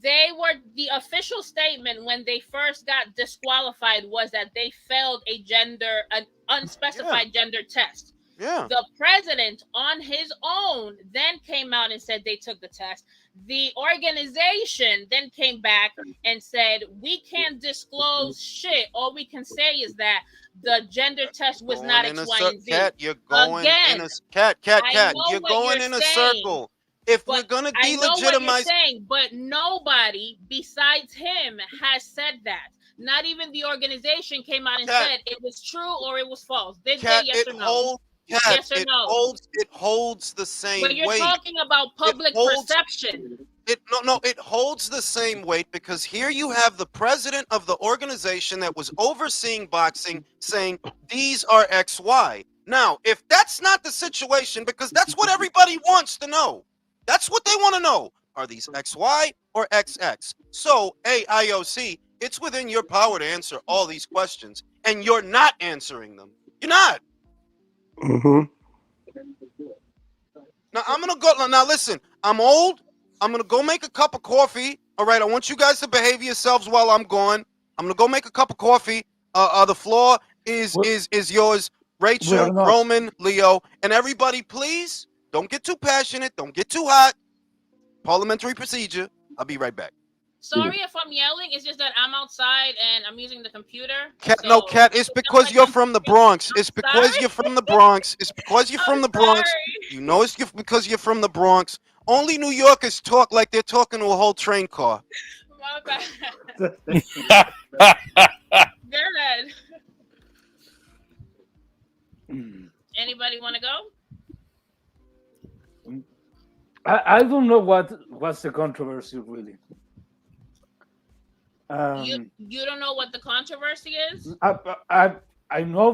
The official statement when they first got disqualified was that they failed an unspecified gender test. Yeah. The president on his own then came out and said they took the test. The organization then came back and said, we can't disclose shit. All we can say is that the gender test was not X, Y, and Z. Cat, you're going in Again, a cat. I know You're what going you're in a saying, circle. If we're but gonna I know what you're delegitimize, saying, but nobody besides him has said that. Not even the organization came out and Cat, said it was true or it was false. Did they? cat, Yes it or no? holds. Cat, Yes or no? it holds the When same you're weight. talking about It public holds perception, it holds the same weight because here you have the president of the organization that was overseeing boxing saying these are XY. Now, if that's not the situation, because that's what everybody wants to know. That's what they want to know. Are these XY or XX? So, IOC, it's within your power to answer all these questions, and you're not answering them. You're not. Now I'm gonna go. Now listen, I'm old. I'm gonna go make a cup of coffee. All right. I want you guys to behave yourselves while I'm gone. I'm gonna go make a cup of coffee. The floor is yours, We are Rachel, not. Roman, Leo, and everybody. Please don't get too passionate. Don't get too hot. Parliamentary procedure. I'll be right back. sorry if I'm yelling. It's just that I'm outside and I'm using the computer. Cat, So no, Cat. It's it sounds because like you're I'm from the speaking. Bronx. I'm It's because sorry. you're from the Bronx. It's because you're from I'm the Bronx. sorry. You know it's because you're from the Bronx. Only New Yorkers talk like they're talking to a whole train car. My bad. Go ahead. Anybody want to go? I don't know what's the controversy really. You don't know what the controversy is? I know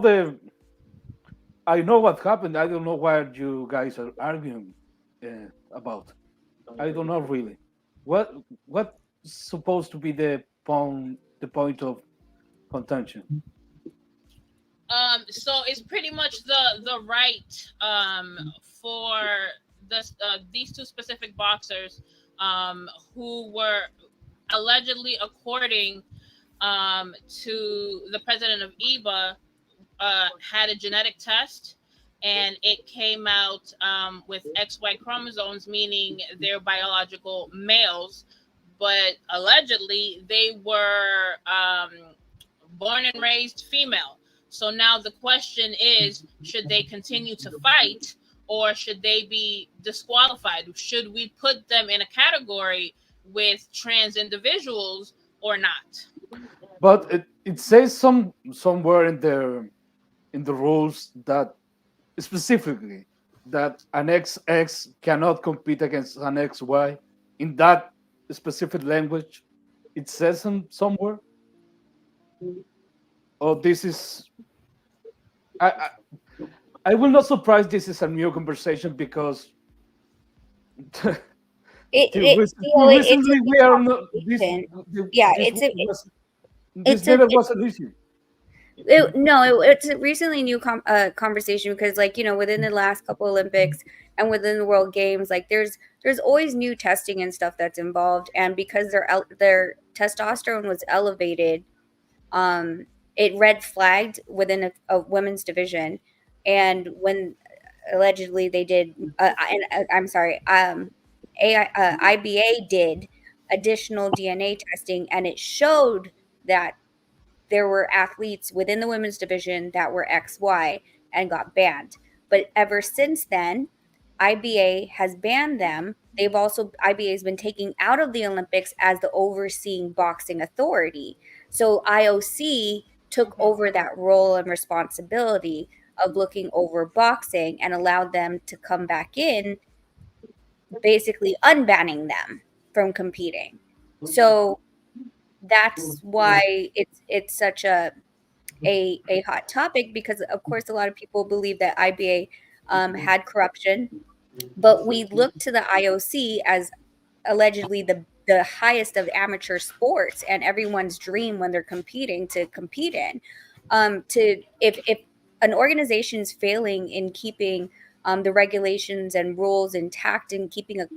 what happened. I don't know what you guys are arguing about. I don't know really. What's supposed to be the point of contention? So it's pretty much the right for these two specific boxers who were allegedly, according to the president of IBA, had a genetic test and it came out with XY chromosomes, meaning they're biological males, but allegedly they were born and raised female. So now the question is, should they continue to fight or should they be disqualified? Should we put them in a category with trans individuals or not? But it says somewhere in the rules that specifically that an XX cannot compete against an XY in that specific language. It says somewhere. Oh, this is I will not surprise. This is a new conversation because recently we are not this. Yeah, This never was an issue. It's a recently new conversation because, like, you know, within the last couple Olympics and within the World Games, like there's always new testing and stuff that's involved, and because their testosterone was elevated, it red flagged within a women's division, and when allegedly they did, I'm sorry, IBA did additional DNA testing, and it showed that there were athletes within the women's division that were XY and got banned. But ever since then, IBA has banned them. IBA has been taken out of the Olympics as the overseeing boxing authority. So IOC took over that role and responsibility of looking over boxing and allowed them to come back in, basically unbanning them from competing. So that's why it's such a hot topic, because of course a lot of people believe that IBA had corruption, but we look to the IOC as allegedly the highest of amateur sports and everyone's dream when they're competing to compete in. If an organization is failing in keeping the regulations and rules intact and keeping a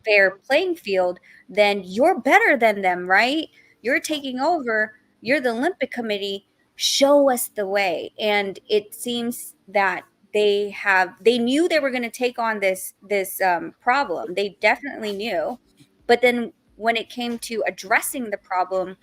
fair playing field, then you're better than them, right? You're taking over. You're the Olympic Committee. Show us the way. And it seems that they knew they were going to take on this problem. They definitely knew, but then when it came to addressing the problem,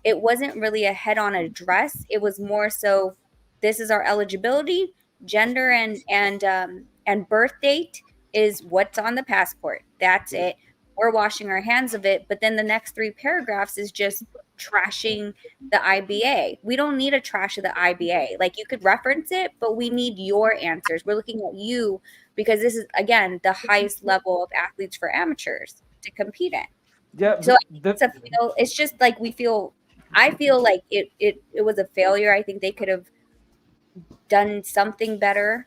it wasn't really a head-on address. It was more so, this is our eligibility, gender and birth date is what's on the passport. That's it. We're washing our hands of it. But then the next 3 paragraphs is just trashing the IBA. We don't need a trash of the IBA. Like, you could reference it, but we need your answers. We're looking at you because this is, again, the highest level of athletes for amateurs to compete in. Yeah, So it's just like I feel like it was a failure. I think they could have done something better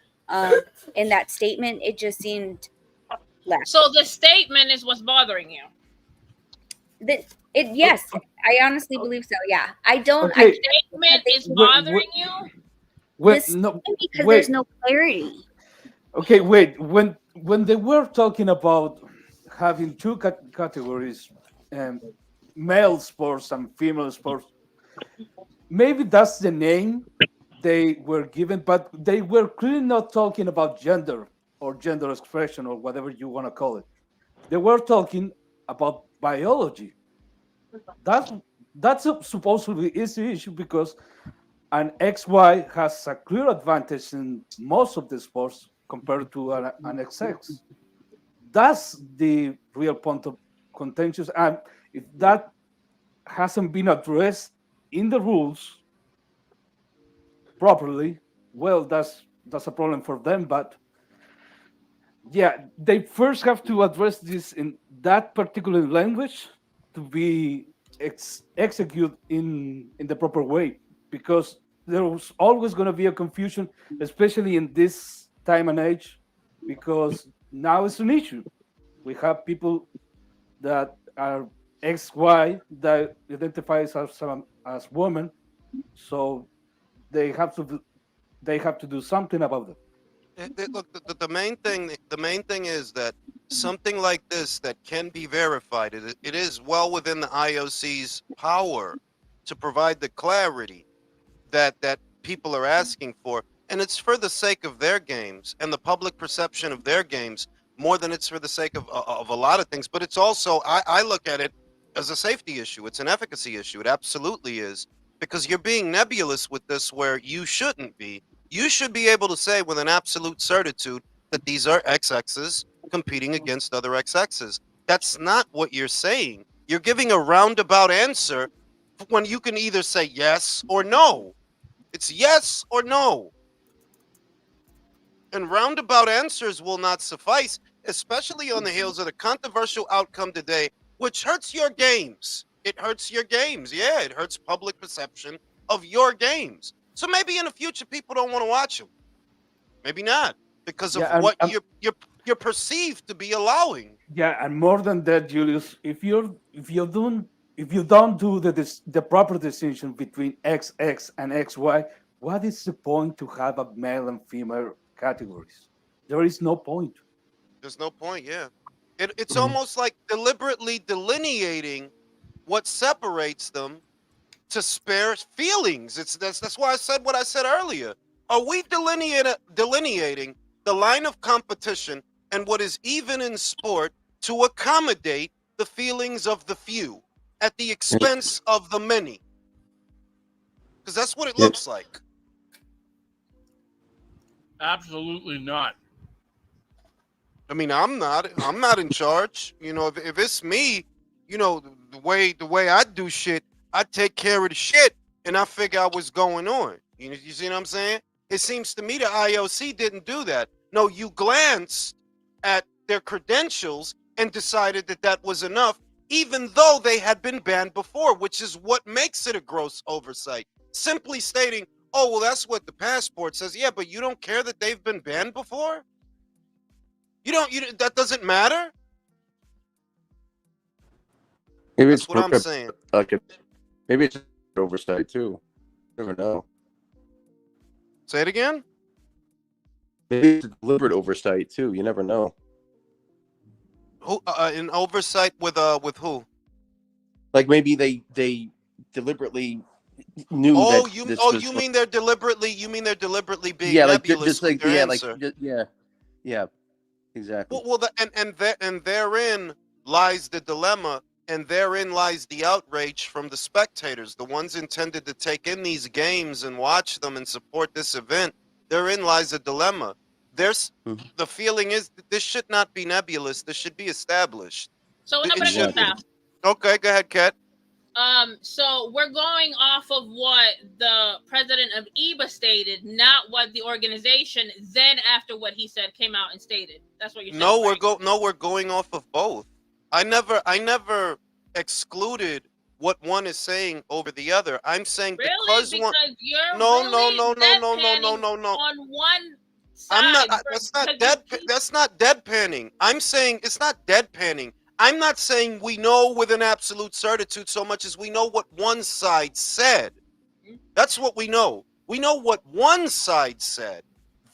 in that statement. It just seemed less. So the statement is what's bothering you. Yes, I honestly believe so. Yeah, I don't. Okay. Statement is bothering you. Because there's no clarity. Okay, wait. When they were talking about having 2 categories, male sports and female sports, maybe that's the name they were given, but they were clearly not talking about gender or gender expression or whatever you want to call it. They were talking about biology. That's supposed to be easy issue because an XY has a clear advantage in most of the sports compared to an XX. That's the real point of contention. And if that hasn't been addressed in the rules properly, well, that's a problem for them. But yeah, they first have to address this in that particular language to be executed in the proper way, because there's always going to be a confusion, especially in this time and age, because now it's an issue. We have people that are XY that identifies as women, so they have to do something about it. Look, the main thing is that something like this that can be verified, it is well within the IOC's power to provide the clarity that people are asking for, and it's for the sake of their games and the public perception of their games more than it's for the sake of a lot of things. But it's also, I look at it as a safety issue. It's an efficacy issue. It absolutely is, because you're being nebulous with this where you shouldn't be. You should be able to say with an absolute certitude that these are XXs competing against other XXs. That's not what you're saying. You're giving a roundabout answer when you can either say yes or no. It's yes or no. And roundabout answers will not suffice, especially on the heels of the controversial outcome today, which hurts your games. It hurts your games. Yeah, it hurts public perception of your games. So maybe in the future people don't want to watch them. Maybe not, because of what you're perceived to be allowing. Yeah, and more than that, Julius, if you don't do the proper distinction between XX and XY, what is the point to have a male and female categories? There is no point. There's no point. Yeah, it's almost like deliberately delineating what separates them to spare feelings. That's why I said what I said earlier. Are we delineating the line of competition and what is even in sport to accommodate the feelings of the few at the expense of the many? Because that's what it looks like. Absolutely not. I mean, I'm not in charge. You know, if it's me, you know, the way I do shit, I take care of the shit and I figure out what's going on. You see what I'm saying? It seems to me the IOC didn't do that. No, you glanced at their credentials and decided that that was enough, even though they had been banned before, which is what makes it a gross oversight. Simply stating, oh, well, that's what the passport says. Yeah, but you don't care that they've been banned before? That doesn't matter? Maybe That's it's what I'm saying. Maybe it's oversight too. You never know. Say it again? Maybe it's a deliberate oversight too. You never know. Who an oversight with who? Like maybe they deliberately knew Oh, that you this oh was you going- mean they're deliberately being yeah, like nebulous just with like their yeah, answer. yeah, exactly. And therein lies the dilemma, and therein lies the outrage from the spectators, the ones intended to take in these games and watch them and support this event. Therein lies a dilemma. There's Mhm. the feeling is that this should not be nebulous. This should be established. So una It should. pregunta. Okay, go ahead, Kat. So we're going off of what the president of IBA stated, not what the organization then after what he said came out and stated. That's what you're saying. No, right? we're going off of both. I never excluded what one is saying over the other. I'm saying Really? because Because one. you're No, really no, no, no, no, no, no, deadpanning no, no. on one side. I'm not. That's not dead. That's not deadpanning. I'm saying it's not deadpanning. I'm not saying we know with an absolute certitude so much as we know what one side said. That's what we know. We know what one side said.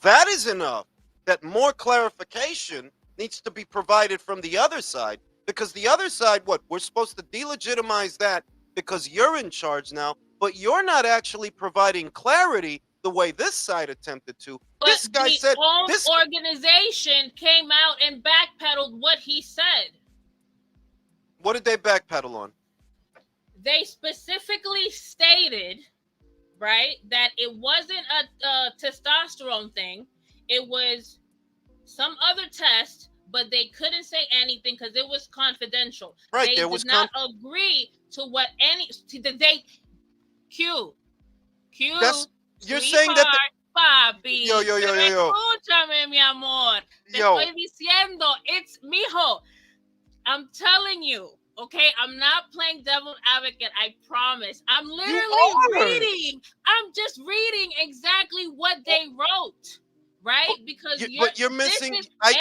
That is enough. That more clarification needs to be provided from the other side, because the other side, what we're supposed to delegitimize that because you're in charge now, but you're not actually providing clarity the way this side attempted to. But This guy the said own this. organization came out and backpedaled what he said. What did they backpedal on? They specifically stated, right, that it wasn't a testosterone thing. It was some other test, but they couldn't say anything because it was confidential. Right, They there did was not agree to what they Q. That's you're saying that. Papi, Yo. escúchame, mi amor. Te Yo. estoy diciendo, it's mijo. I'm telling you, okay? I'm not playing devil's advocate, I promise. I'm literally reading. I'm just reading exactly what they wrote, right? Because you're missing. I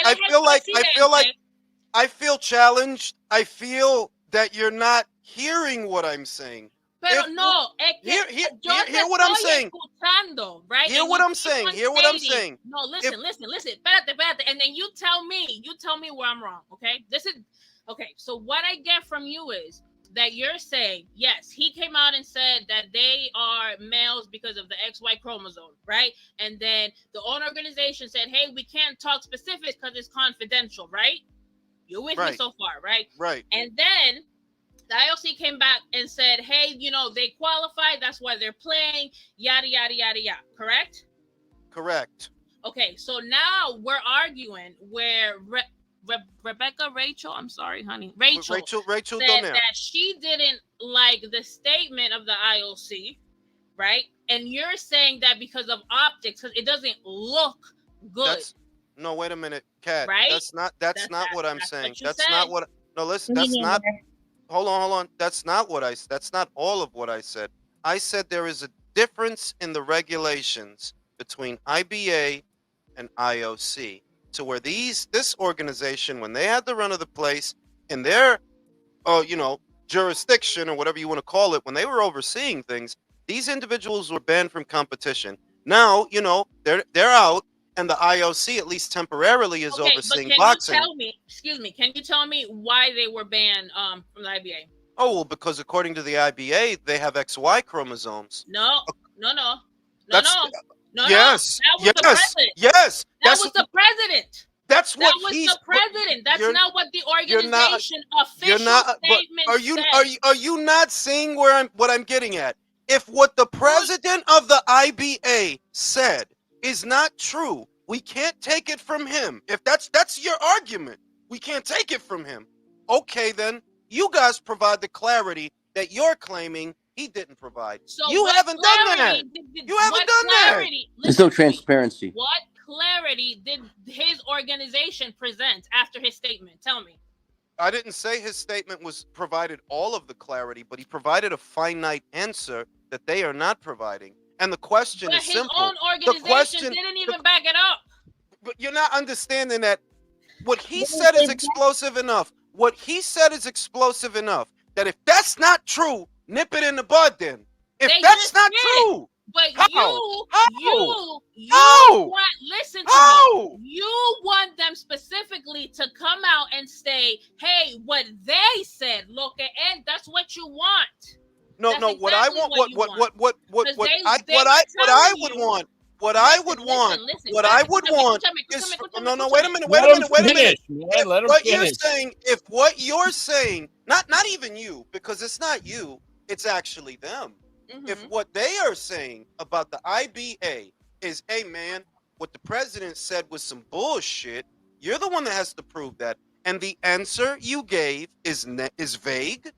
feel challenged. I feel that you're not hearing what I'm saying. Pero no, es que hear what I'm saying. Escuchando, right? Hear what I'm saying. Hear what I'm saying. No, listen. Espérate. And then you tell me where I'm wrong, okay? Okay, so what I get from you is that you're saying, yes, he came out and said that they are males because of the XY chromosome, right? And then the own organization said, hey, we can't talk specifics because it's confidential, right? You're with me so far, right? Right. And then the IOC came back and said, hey, they qualified. That's why they're playing, yada, yada, yada, yada. Correct? Correct. Okay, so now we're arguing where Rachel, I'm sorry, honey. Rachel said DONAIRE. that she didn't like the statement of the IOC, right? And you're saying that because of optics, because it doesn't look good. No, wait a minute, Kat. Right? That's not what I'm saying. That's said. not what. No, listen. That's not. Hold on. That's not what I. That's not all of what I said. I said there is a difference in the regulations between IBA and IOC, to where this organization, when they had the run of the place in their, jurisdiction or whatever you want to call it, when they were overseeing things, these individuals were banned from competition. Now, they're out, and the IOC, at least temporarily, is overseeing boxing. Can you tell me why they were banned from the IBA? Oh, well, because according to the IBA, they have XY chromosomes. No. Yes. That was the president. Yes. That was the president. That's what the president. That's not what the organization official statement said. Are you not seeing what I'm getting at? If what the president of the IBA said is not true, we can't take it from him. If that's your argument, we can't take it from him. Okay, then you guys provide the clarity that you're claiming he didn't provide. So you haven't done that. You haven't done that. There's no transparency. What clarity did his organization present after his statement? Tell me. I didn't say his statement was provided all of the clarity, but he provided a finite answer that they are not providing. And the question is simple. His own organization didn't even back it up. But you're not understanding that what he said is explosive enough. What he said is explosive enough that if that's not true, nip it in the bud then. If that's not true. But you listen to me. You want them specifically to come out and say, hey, what they said, look, and that's what you want. No, That's no. What I exactly want, what you want. what Because they I were would telling want, you- what I Listen, would listen, want, listen. what I would want Escúchame, is escúchame, no, no. escúchame. Wait a minute, Let him wait a minute. finish, man. If Let him what you're finish. saying, if what you're saying, not even you, because it's not you, it's actually them. If Mhm. what they are saying about the IBA is, hey man, what the president said was some bullshit, you're the one that has to prove that. And the answer you gave is vague,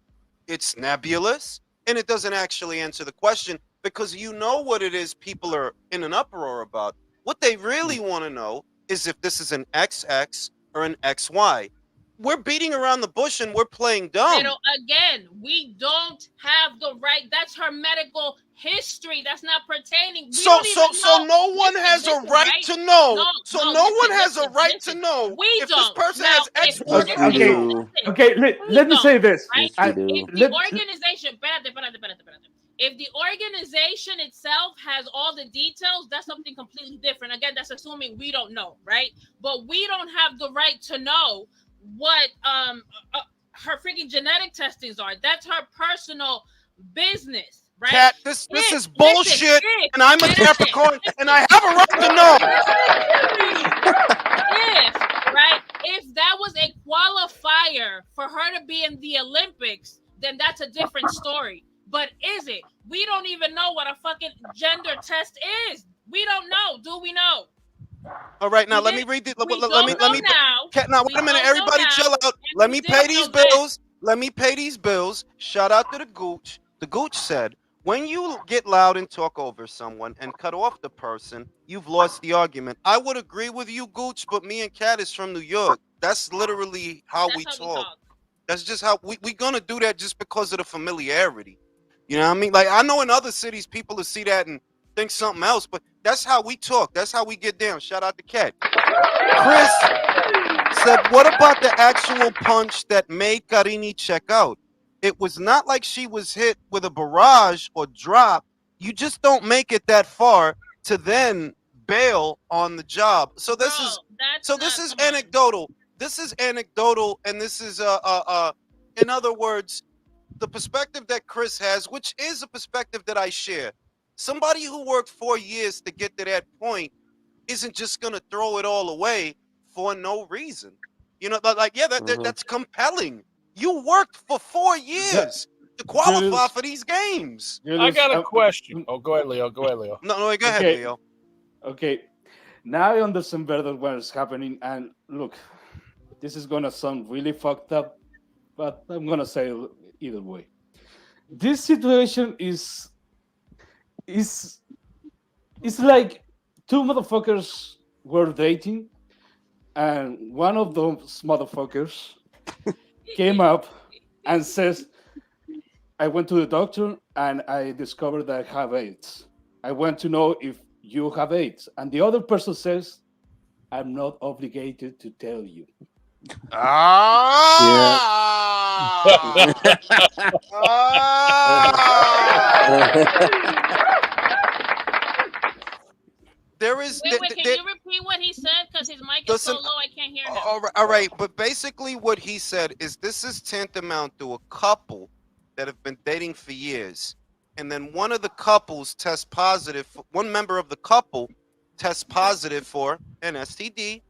it's nebulous, and it doesn't actually answer the question because you know what it is people are in an uproar about. What they really want to know is if this is an XX or an XY. We're beating around the bush and we're playing dumb. Pero again, we don't have the right. That's her medical history. That's not pertaining. We So don't even know. no one Listen, has a listen, right to know. No, So no, no listen, one has a listen, right listen. to know We if this don't. person Now, has X, if- Y, Yes, or we Okay. Z. do. Okay, let me say this. Right? Yes, we And do. If the let- organization, espérate. If the organization itself has all the details, that's something completely different. Again, that's assuming we don't know, right? But we don't have the right to know what her freaking genetic testings are. That's her personal business, right? Cat, this If- is bullshit, if- and I'm a listen, Capricorn, listen. and I have a right to know. If that was a qualifier for her to be in the Olympics, then that's a different story. But is it? We don't even know what a fucking gender test is. We don't know. Do we know? All right, now We let me didn't- read it. we Let don't me know now. Cat, now We wait a minute, don't know everybody now, chill out. and Let we me didn't pay these know then. bills. Let me pay these bills. Shout out to the Gooch. The Gooch said, when you get loud and talk over someone and cut off the person, you've lost the argument. I would agree with you, Gooch, but me and Cat is from New York. That's literally how That's we how we talk. talk. That's just how we gonna do that just because of the familiarity. You know what I mean? Like I know in other cities people will see that and think something else, but that's how we talk. That's how we get down. Shout out to Cat. Chris said, what about the actual punch that made Carini check out? It was not like she was hit with a barrage or drop. You just don't make it that far to then bail on the job. So this Bro, is that's so this not- is come on. anecdotal. This is anecdotal, and this is in other words, the perspective that Chris has, which is a perspective that I share. Somebody who worked 4 years to get to that point isn't just gonna throw it all away for no reason. You know, like yeah, that's compelling. You worked for 4 years to qualify Julius- for these games. I Julius, got a question. Oh, go ahead, Leo. Go ahead, Leo. No, go ahead, Okay. Leo. Okay, now I understand better what is happening. And look, this is gonna sound really fucked up, but I'm gonna say it either way. This situation is it's like two motherfuckers were dating, and one of those motherfuckers came up and says, I went to the doctor and I discovered that I have AIDS. I want to know if you have AIDS. And the other person says, I'm not obligated to tell you. There is Wait, can you repeat what he said? Because his mic is so Listen, low, I can't hear him. all right, but basically what he said is this is tantamount to a couple that have been dating for years, and then one of the couples tests positive. One member of the couple tests positive for an STD,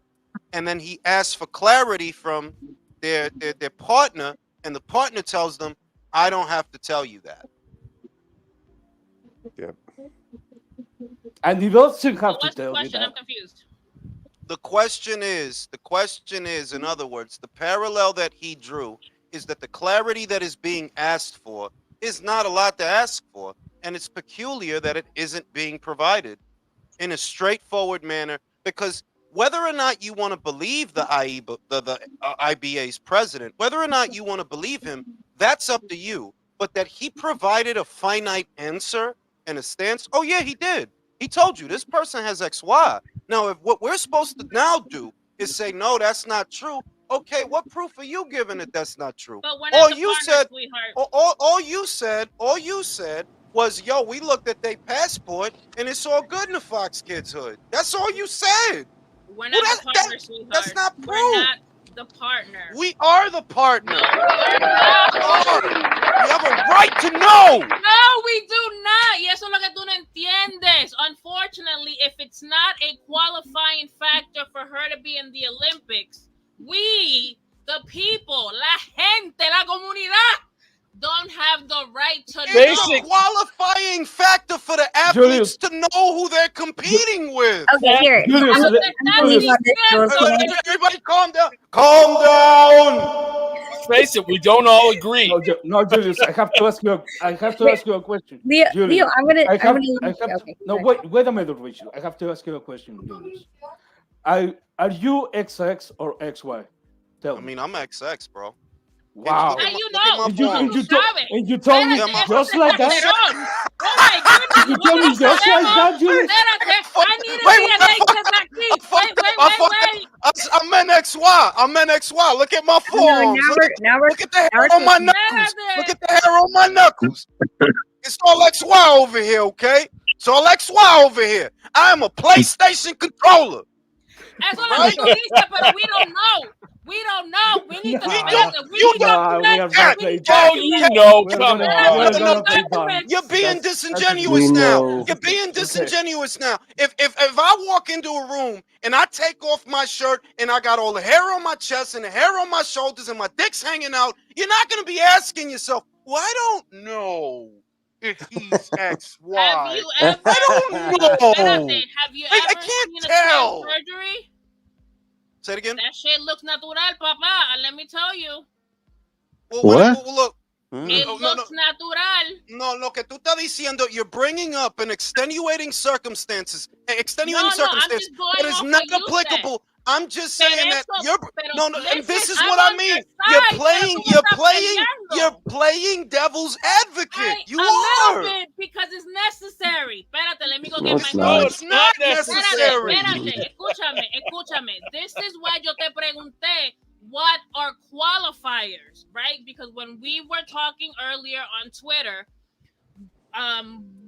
and then he asks for clarity from their partner, and the partner tells them, "I don't have to tell you that." And he doesn't have to What's the tell you question? I'm that. confused. The question is, in other words, the parallel that he drew is that the clarity that is being asked for is not a lot to ask for, and it's peculiar that it isn't being provided in a straightforward manner, because whether or not you want to believe the IBA's president, whether or not you want to believe him, that's up to you. But that he provided a finite answer and a stance, oh yeah, he did. He told you this person has XY. Now, if what we're supposed to now do is say, no, that's not true. Okay, what proof are you giving that that's not true? But we're All not the you partners, said, sweetheart. all you said was, yo, we looked at their passport and it's all good in the Fox Kids hood. That's all you said. We're not the partner, sweetheart. That's not proof. We're not the partner. We are the partner. No, we are not. We have a right right to know. No, we do not. Y eso es lo que tú no entiendes. Unfortunately, if it's not a qualifying factor for her to be in the Olympics, we, the people, la gente, la comunidad, don't have the right to It's know. a qualifying factor for the athletes to know who they're competing with. Okay, here. Julius, I'm Julius, Everybody calm down. Calm down. Face it, we don't all agree. No, Julius, I have to ask you. I have to ask you a question. Leo, Julius, I'm gonna. okay. No, wait a minute, Rachel. I have to ask you a question, Julius. Are you XX or XY? Tell me. I mean, I'm XX, bro. Wow. Now you know. And you told me just like that. Oh my goodness. You told me just like that, Julius. I'm an XY. I'm an XY. Look at my forearms. Look at the hair on my knuckles. Look at the hair on my knuckles. It's all XY over here, okay? It's all XY over here. I am a PlayStation controller. Eso es lo que tú dices, pero we don't know. We don't know. We need to you know. Come on. You're being disingenuous now. You're being disingenuous now. If I walk into a room and I take off my shirt and I got all the hair on my chest and the hair on my shoulders and my dick's hanging out, you're not going to be asking yourself, well, I don't know if he's XY. Have you ever? I don't know. Have you ever I can't seen tell. a surgery? Say it again. That shit looks natural, papa. Let me tell you. Well, What? Look. It looks natural. No, lo que tú estás diciendo, you're bringing up an extenuating circumstance that is not applicable. I'm just saying that and this is what I mean. You're playing devil's advocate. You are. Because it's necessary. Espérate, let me go get my No, it's not necessary. Espérate, escúchame. This is why yo te pregunté what are qualifiers, right? Because when we were talking earlier on Twitter,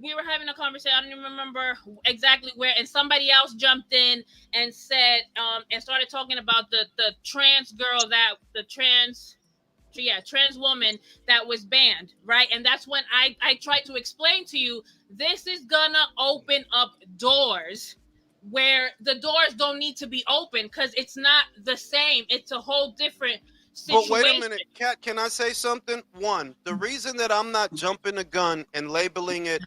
we were having a conversation. I don't even remember exactly where, and somebody else jumped in and said, and started talking about the trans girl trans woman that was banned, right? And that's when I tried to explain to you, this is gonna open up doors where the doors don't need to be open because it's not the same. It's a whole different situation. But wait a minute, Kat, can I say something? One, the reason that I'm not jumping the gun and labeling it,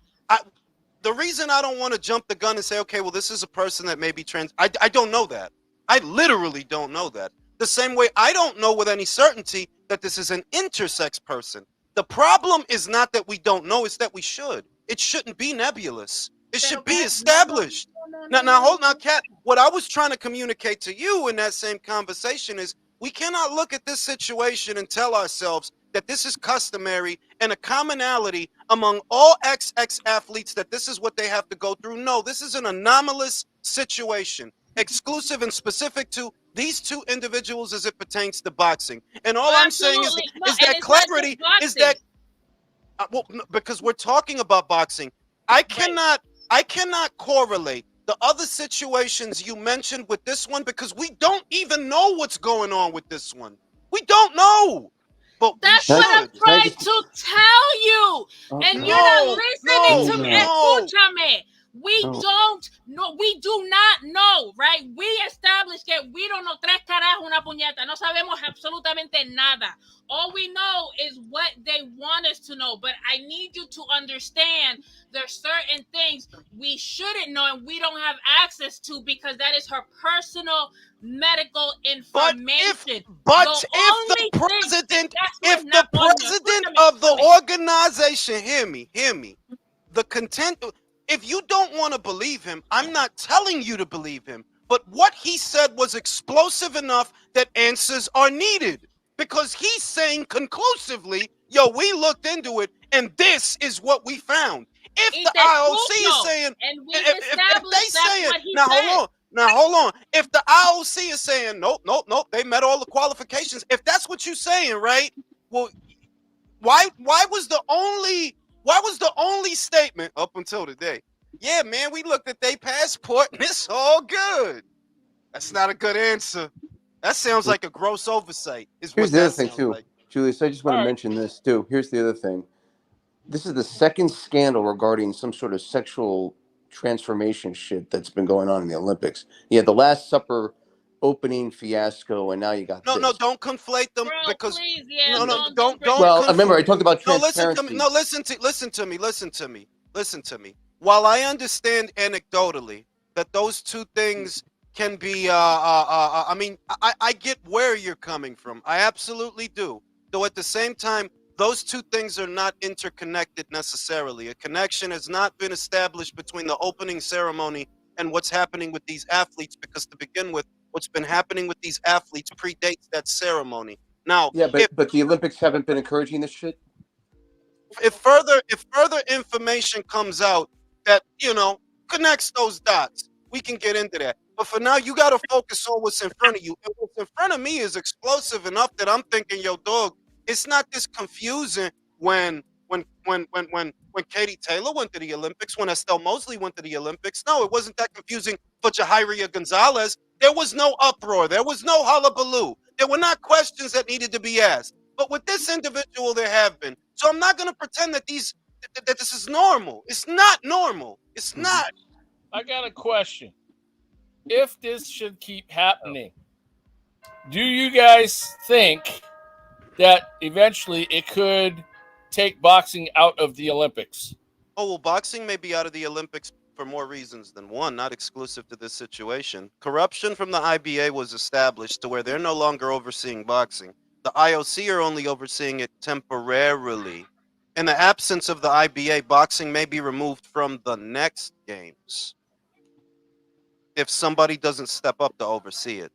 the reason I don't want to jump the gun and say, okay, well, this is a person that may be trans. I don't know that. I literally don't know that. The same way I don't know with any certainty that this is an intersex person. The problem is not that we don't know, it's that we should. It shouldn't be nebulous. It should be established. Now, hold on, Kat. What I was trying to communicate to you in that same conversation is we cannot look at this situation and tell ourselves that this is customary and a commonality among all XX athletes that this is what they have to go through. No, this is an anomalous situation, exclusive and specific to these two individuals as it pertains to boxing. And all I'm saying is that clarity is that, because we're talking about boxing, I cannot correlate the other situations you mentioned with this one because we don't even know what's going on with this one. We don't know. But that's what I'm trying to tell you. And you're not listening to me. Escúchame. We don't know. We do not know, right? We established that we don't know tres carajos una puñeta. No sabemos absolutamente nada. All we know is what they want us to know. But I need you to understand there's certain things we shouldn't know and we don't have access to because that is her personal medical information. But if the president of the organization, hear me, the content. If you don't want to believe him, I'm not telling you to believe him. But what he said was explosive enough that answers are needed. Because he's saying conclusively, yo, we looked into it, and this is what we found. If the IOC is saying, if they saying, now hold on. If the IOC is saying, nope, they met all the qualifications. If that's what you're saying, right? Well, why was the only statement up until today? Yeah, man, we looked at their passport and it's all good. That's not a good answer. That sounds like a gross oversight. Here's the other thing too, like. Julius. I just want to mention this too. Here's the other thing. this is the second scandal regarding some sort of sexual transformation shit that's been going on in the Olympics. You had the Last Supper opening fiasco, and now you got No, this. don't conflate them Bro, because please, yeah, no, don't bring Well, it. remember I talked about No, listen to me. transparency. No, listen to me. While I understand anecdotally that those two things can be, I mean, I get where you're coming from. I absolutely do. Though at the same time, those two things are not interconnected necessarily. A connection has not been established between the opening ceremony and what's happening with these athletes, because to begin with, what's been happening with these athletes predates that ceremony. Now, Yeah, but the Olympics haven't been encouraging this shit. if further information comes out that connects those dots, we can get into that. But for now, you got to focus on what's in front of you. And what's in front of me is explosive enough that I'm thinking, yo, dog, it's not this confusing when Katie Taylor went to the Olympics, when Estelle Mosley went to the Olympics. No, it wasn't that confusing for Jahiria Gonzalez. There was no uproar. There was no hullabaloo. There were not questions that needed to be asked. But with this individual, there have been. So I'm not going to pretend that that this is normal. It's not normal. It's not. I got a question. If this should keep happening, do you guys think that eventually it could take boxing out of the Olympics? Oh, well, boxing may be out of the Olympics for more reasons than one, not exclusive to this situation. Corruption from the IBA was established to where they're no longer overseeing boxing. The IOC are only overseeing it temporarily. In the absence of the IBA, boxing may be removed from the next games if somebody doesn't step up to oversee it.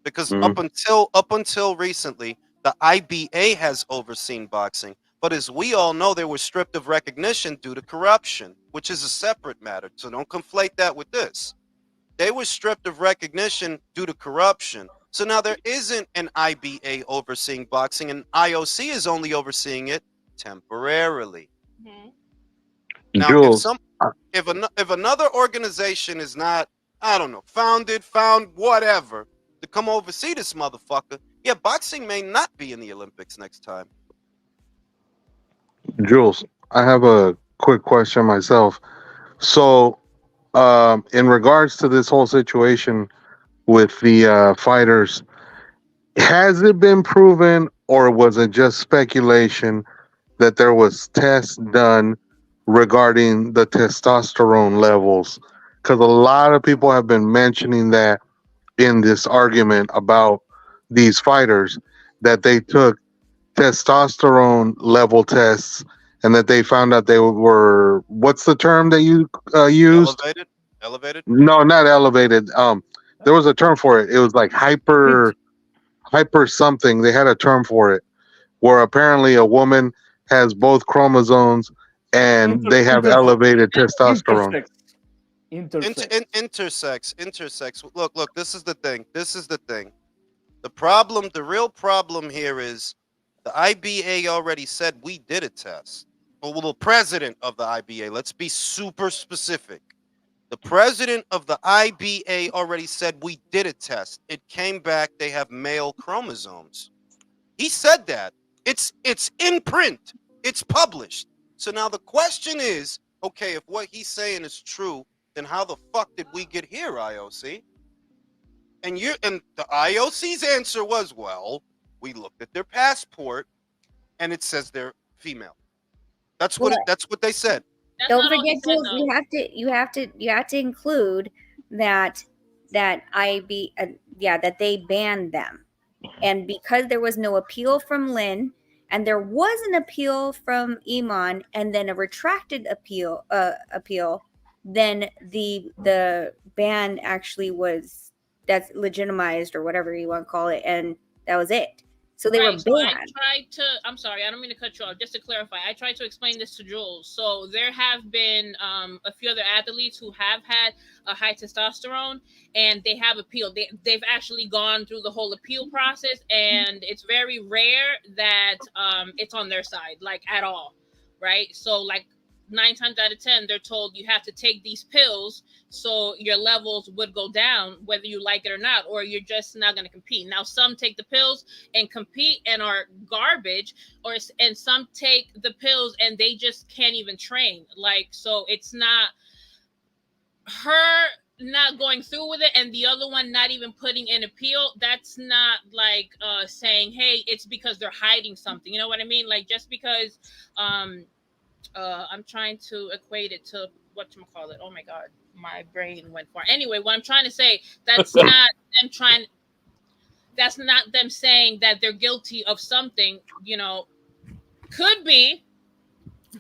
Because up until recently, the IBA has overseen boxing. But as we all know, they were stripped of recognition due to corruption, which is a separate matter. So don't conflate that with this. They were stripped of recognition due to corruption. So now there isn't an IBA overseeing boxing, and IOC is only overseeing it temporarily. Mhm. Now, Jules, if another organization is not, I don't know, found whatever to come oversee this motherfucker, yeah, boxing may not be in the Olympics next time. Jules, I have a quick question myself. So, in regards to this whole situation with the fighters, has it been proven, or was it just speculation that there was tests done regarding the testosterone levels? Because a lot of people have been mentioning that in this argument about these fighters, that they took testosterone level tests and that they found out they were, what's the term that you used? Elevated. No, not elevated. There was a term for it. It was like hyper something. They had a term for it, where apparently a woman has both chromosomes and they have elevated testosterone. Intersex. Look. This is the thing. The real problem here is the IBA already said we did a test. Well, the president of the IBA, let's be super specific. The president of the IBA already said we did a test. It came back, they have male chromosomes. He said that. It's in print. It's published. So now the question is, okay, if what he's saying is true, then how the fuck did we get here, IOC? And the IOC's answer was, well, we looked at their passport and it says they're female. That's what they said. That's Don't not all he forget, said, Jules, though. you have to include that that they banned them. And because there was no appeal from Lynn, and there was an appeal from Iman, and then a retracted appeal, then the ban actually that's legitimized, or whatever you want to call it, and that was it. So they were banned. So I'm sorry, I don't mean to cut you off. Just to clarify, I tried to explain this to Jules. So there have been a few other athletes who have had a high testosterone, and they have appealed. They've actually gone through the whole appeal process, and it's very rare that it's on their side, like, at all, right? So, like, 9 times out of 10, they're told you have to take these pills so your levels would go down, whether you like it or not, or you're just not going to compete. Now, some take the pills and compete and are garbage, and some take the pills and they just can't even train. Like, so it's not her not going through with it and the other one not even putting an appeal. That's not like saying, hey, it's because they're hiding something. You know what I mean? Like, just because I'm trying to equate it to whatchamacallit. Oh my god, my brain went far. Anyway, what I'm trying to say, that's not them saying that they're guilty of something, you know. Could be,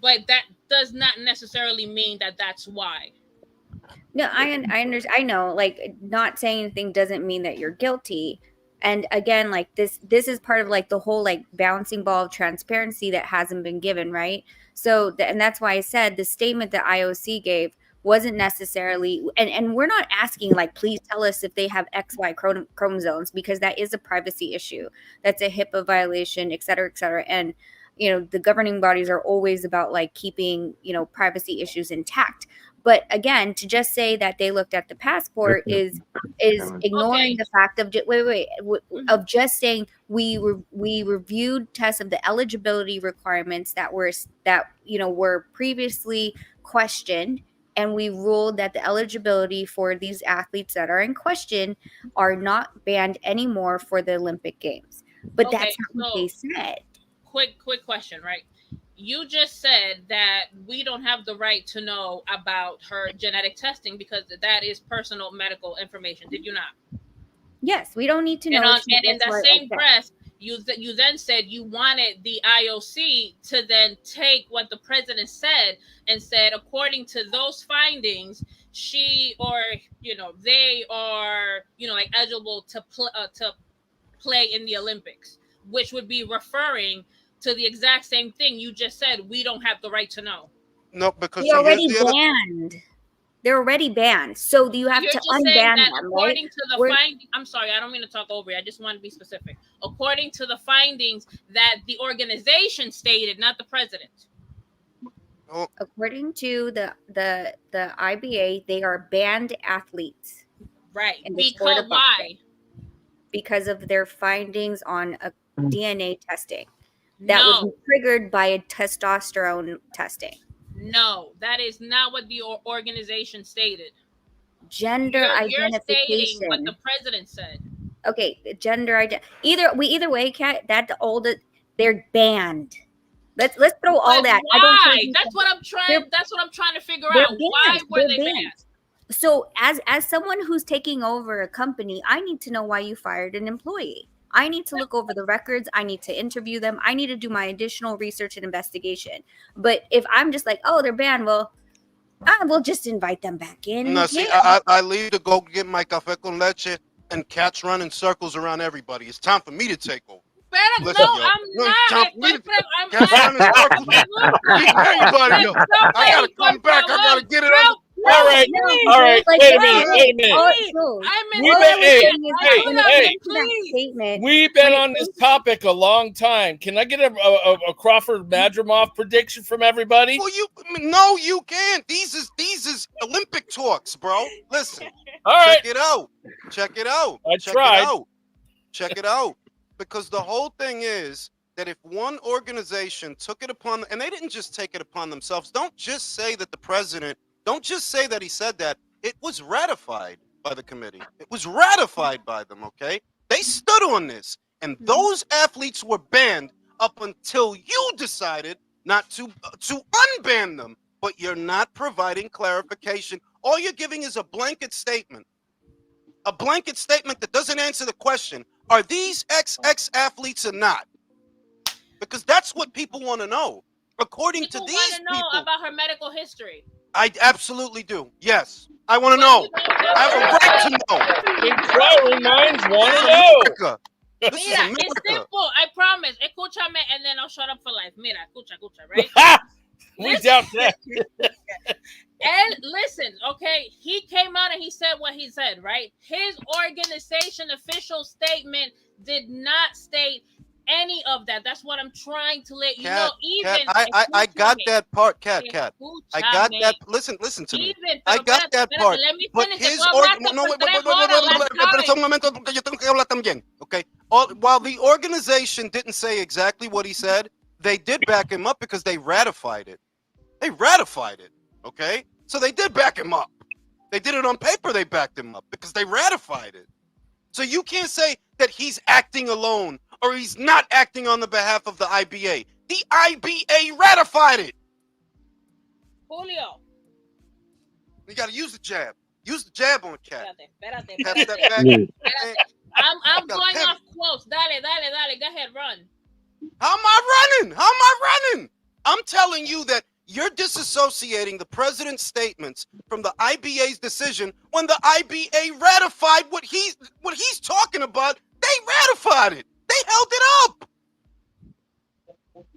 but that does not necessarily mean that that's why. No, I understand. I know, like, not saying anything doesn't mean that you're guilty. And again, like, this is part of like the whole like bouncing ball of transparency that hasn't been given, right? So and that's why I said the statement that IOC gave wasn't necessarily, and we're not asking like, please tell us if they have XY chromosomes, because that is a privacy issue. That's a HIPAA violation, et cetera, et cetera. And you know, the governing bodies are always about like keeping, you know, privacy issues intact. But again, to just say that they looked at the passport is ignoring the fact of of just saying we reviewed tests of the eligibility requirements that were previously questioned, and we ruled that the eligibility for these athletes that are in question are not banned anymore for the Olympic Games. But that's not what they said. Quick question, right? You just said that we don't have the right to know about her genetic testing because that is personal medical information. Did you not? Yes, we don't need to know. And in that same breath, you then said you wanted the IOC to then take what the president said and said, according to those findings, she or they are like eligible to play in the Olympics, which would be referring to the exact same thing you just said. We don't have the right to know. No, because they're already banned. They're already banned. So you have to unban them, according right? to the findings, I'm sorry, I don't mean to talk over you. I just want to be specific. According to the findings that the organization stated, not the president. Oh. According to the IBA, they are banned athletes. Right. Because why? Because of their findings on a DNA testing that was triggered by a testosterone testing. No, that is not what the organization stated. Gender identification. You're stating what the president said. Okay, gender identity. Either way, Kat, they're banned. Let's throw all that. Why? That's what I'm trying to figure out. Why were they banned? So as someone who's taking over a company, I need to know why you fired an employee. I need to look over the records. I need to interview them. I need to do my additional research and investigation. But if I'm just like, oh, they're banned, well, I will just invite them back in. No, see, I leave to go get my café con leche, and cats run in circles around everybody. It's time for me to take over. Listen, no, I'm not. Cats run in circles. Everybody, yo. I gotta come back. I gotta get it on. All right. Wait a minute. We've been on this topic a long time. Can I get a Crawford Madrimov prediction from everybody? Well, you can't. These is Olympic talks, bro. Listen. All right. Check it out. I tried. Check it out. Because the whole thing is that if one organization took it upon, and they didn't just take it upon themselves, don't just say that the president. Don't just say that he said that. It was ratified by the committee. It was ratified by them, okay? They stood on this. And those athletes were banned up until you decided not to unban them. But you're not providing clarification. All you're giving is a blanket statement. A blanket statement that doesn't answer the question. Are these XX athletes or not? Because that's what people want to know. According to these people. People want to know about her medical history. I absolutely do. Yes. I want to know. I have a right to know. Inquiring minds want to know. This is America. It's simple. I promise. Escúchame, and then I'll shut up for life. Mira, escucha, right? We doubt that. And listen, okay, he came out and he said what he said, right? His organization official statement did not state any of that. That's what I'm trying to let you know. Cat, Even I got escúchame, that part, Cat. I got escúchame. that. Listen to me. Even, I pero got espérate, that espérate, part. let me But finish. his Tú hablaste por 3 horas last espera time. un momento porque yo tengo que hablar también, okay? While the organization didn't say exactly what he said, they did back him up because they ratified it. They ratified it, okay? So they did back him up. They did it on paper, they backed him up because they ratified it. So you can't say that he's acting alone or he's not acting on the behalf of the IBA. The IBA ratified it. Julio. You got to use the jab. Use the jab on Cat. Espérate. Cat, step back. I'm Gotta going pivot. off quotes. Dale. Go ahead, run. How am I running? I'm telling you that you're disassociating the president's statements from the IBA's decision when the IBA ratified what he's talking about. They ratified it. They held it up.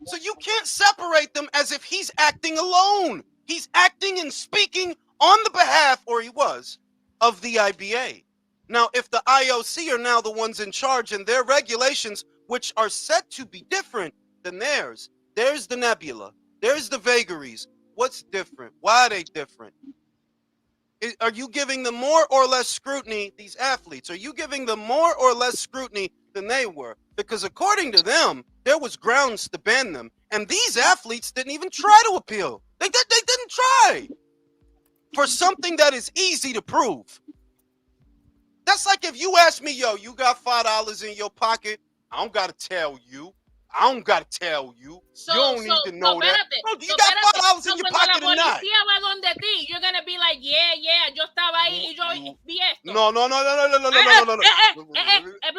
So you can't separate them as if he's acting alone. He's acting and speaking on the behalf, or he was, of the IBA. Now, if the IOC are now the ones in charge and their regulations, which are set to be different than theirs, there's the nebula, there's the vagaries. What's different? Why are they different? Are you giving them more or less scrutiny, these athletes? Are you giving them more or less scrutiny than they were? Because according to them, there was grounds to ban them. And these athletes didn't even try to appeal. They didn't try for something that is easy to prove. That's like if you ask me, yo, you got $5 in your pocket. I don't got to tell you. So, you don't need to know that. espérate, Bro, you got $5 in your pocket or cuando la not? policía va donde ti, you're gonna be like, yeah, yo estaba ahí y yo vi esto. No.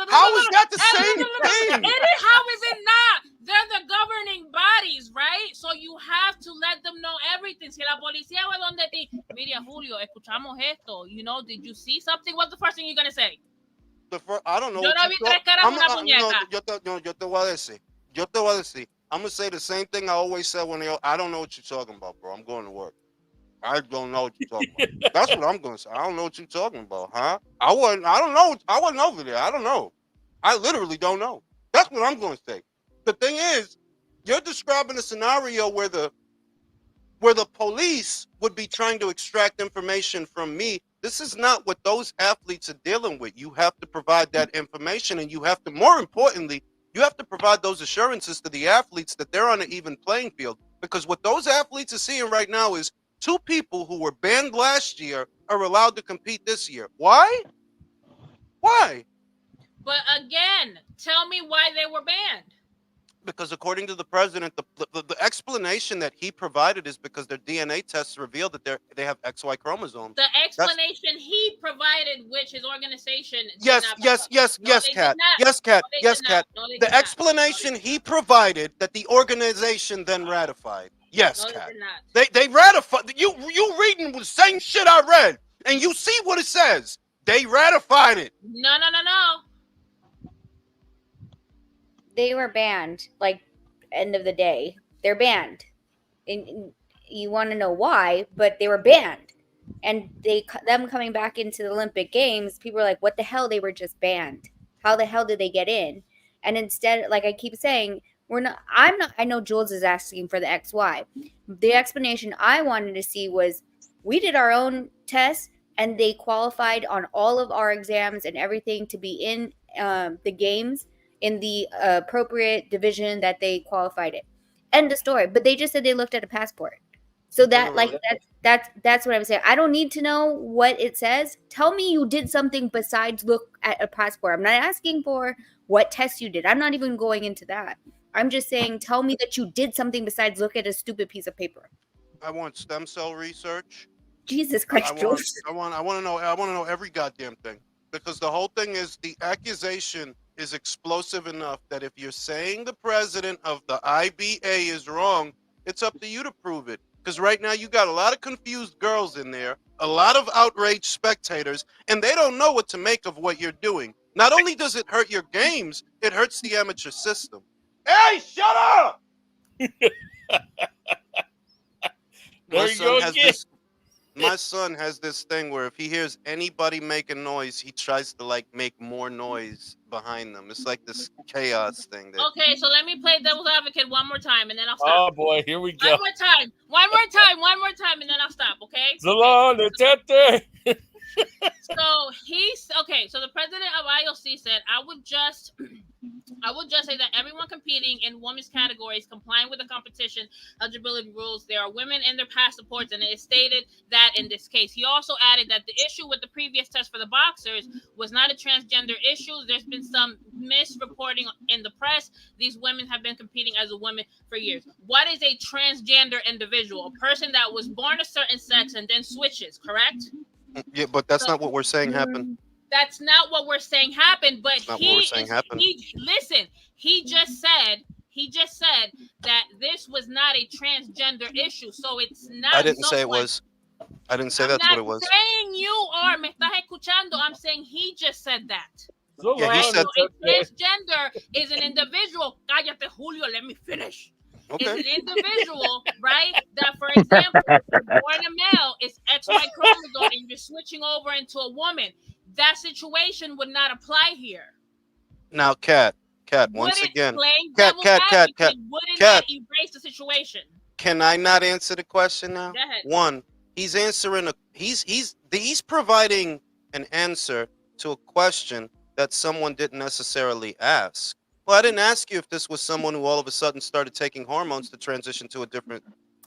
How is that the same thing? How is it not? They're the governing bodies, right? So you have to let them know everything. Si la policía va donde ti, mira, Julio, escuchamos esto. You know, did you see something? What's the first thing you're gonna say? I don't know. Yo no vi tres caras con una muñeca. Yo te voy a decir. I'm gonna say the same thing I always said when I don't know what you're talking about, bro. I'm going to work. I don't know what you're talking about. That's what I'm gonna say. I don't know what you're talking about, huh? I don't know. I wasn't over there. I don't know. I literally don't know. That's what I'm gonna say. The thing is, you're describing a scenario where the police would be trying to extract information from me. This is not what those athletes are dealing with. You have to provide that information, and you have to, more importantly, you have to provide those assurances to the athletes that they're on an even playing field. Because what those athletes are seeing right now is 2 people who were banned last year are allowed to compete this year. Why? But again, tell me why they were banned. Because according to the president, the explanation that he provided is because their DNA tests revealed that they have XY chromosomes. The explanation he provided, which his organization did Yes, not Cat. Yes, Cat. The explanation he provided that the organization then ratified. Yes, Cat. They ratified. You reading the same shit I read, and you see what it says. They ratified it. No. They were banned. Like, end of the day, they're banned. And you want to know why? But they were banned, and them coming back into the Olympic Games, people are like, "What the hell? They were just banned. How the hell did they get in?" And instead, like I keep saying, I'm not. I know Jules is asking for the XY. The explanation I wanted to see was, we did our own tests, and they qualified on all of our exams and everything to be in the games in the appropriate division that they qualified it. End of story. But they just said they looked at a passport. So that, like, that's what I'm saying. I don't need to know what it says. Tell me you did something besides look at a passport. I'm not asking for what test you did. I'm not even going into that. I'm just saying, tell me that you did something besides look at a stupid piece of paper. I want stem cell research. Jesus Christ, Jules. I want to know every goddamn thing, because the whole thing is, the accusation is explosive enough that if you're saying the president of the IBA is wrong, it's up to you to prove it. Because right now you got a lot of confused girls in there, a lot of outraged spectators, and they don't know what to make of what you're doing. Not only does it hurt your games, it hurts the amateur system. Hey, shut up! There you go again. my son has this thing where if he hears anybody making noise, he tries to like make more noise behind them. It's like this chaos thing that Okay, so let me play devil's advocate one more time, and then I'll stop. Oh boy, here we One go. more time, one more time, one more time, and then I'll stop. Okay. Zalon, Tete. So he's okay. So the president of IOC said, I would just say that everyone competing in women's categories complying with the competition eligibility rules, there are women in their passports, and it is stated that in this case. He also added that the issue with the previous test for the boxers was not a transgender issue. There's been some misreporting in the press. These women have been competing as a woman for years. What is a transgender individual? A person that was born a certain sex and then switches, correct? yeah, but that's not what we're saying happened. That's not what we're saying happened, but Not what we're saying happened. he just said that this was not a transgender issue, so it's not. I didn't say it someone- was. I didn't say I'm that's not what it was. saying you are. Me estás escuchando? I'm saying he just said that. Yeah, he said. So a transgender is an individual. Cállate, Julio. Let me finish. It's Okay. an individual, right? That, for example, if you're born a male, it's XY chromosome, and you're switching over into a woman. That situation would not apply here. Now, Kat, once Wouldn't again, playing Kat, devil's Kat, advocate, wouldn't Kat. that erase the situation? can I not answer the question now? Go ahead. One, he's answering he's providing an answer to a question that someone didn't necessarily ask. Well, I didn't ask you if this was someone who all of a sudden started taking hormones to transition to a different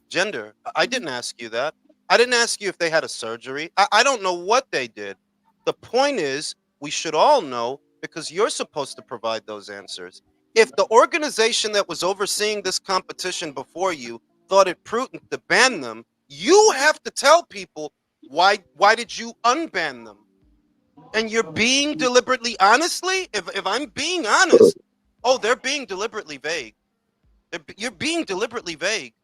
gender. I didn't ask you that. I didn't ask you if they had a surgery. I don't know what they did. The point is, we should all know because you're supposed to provide those answers. If the organization that was overseeing this competition before you thought it prudent to ban them, you have to tell people why did you unban them? And you're being deliberately honestly, if I'm being honest, oh, they're being deliberately vague. You're being deliberately vague.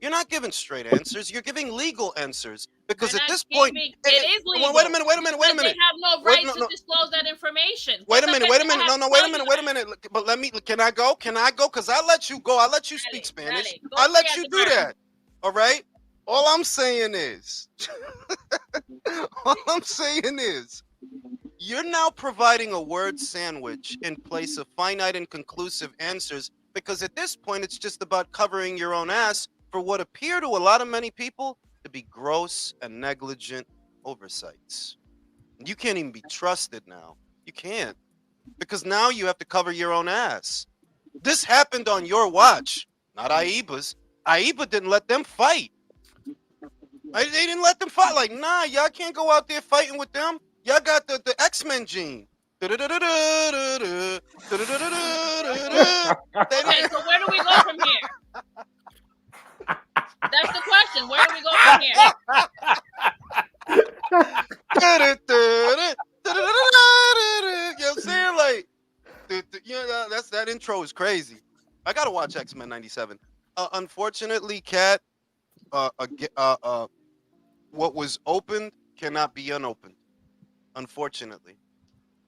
You're not giving straight answers. You're giving legal answers because They're at not this point, giving- it is legal. wait a minute. But they have no Wait, right no, to no. disclose that information. Wait a What minute. the Wait a heck minute. I No, have no. to Wait a tell minute. you Wait a that? minute. But let me. Can I go? Can I go? Because I let you go. I let you speak Spanish. Dale, go I let stay you at do the bar. that. All right. All I'm saying is, you're now providing a word sandwich in place of finite and conclusive answers because at this point it's just about covering your own ass for what appear to a lot of many people to be gross and negligent oversights. You can't even be trusted now. You can't. Because now you have to cover your own ass. This happened on your watch, not IBA's. IBA didn't let them fight. They didn't let them fight. Like, nah, y'all can't go out there fighting with them. Y'all got the X-Men gene. Okay, so where do we go from here? That's the question. Where do we go from here? You know what I'm saying? Like, that intro is crazy. I gotta watch X-Men '97. Unfortunately, Kat, what was opened cannot be unopened. Unfortunately,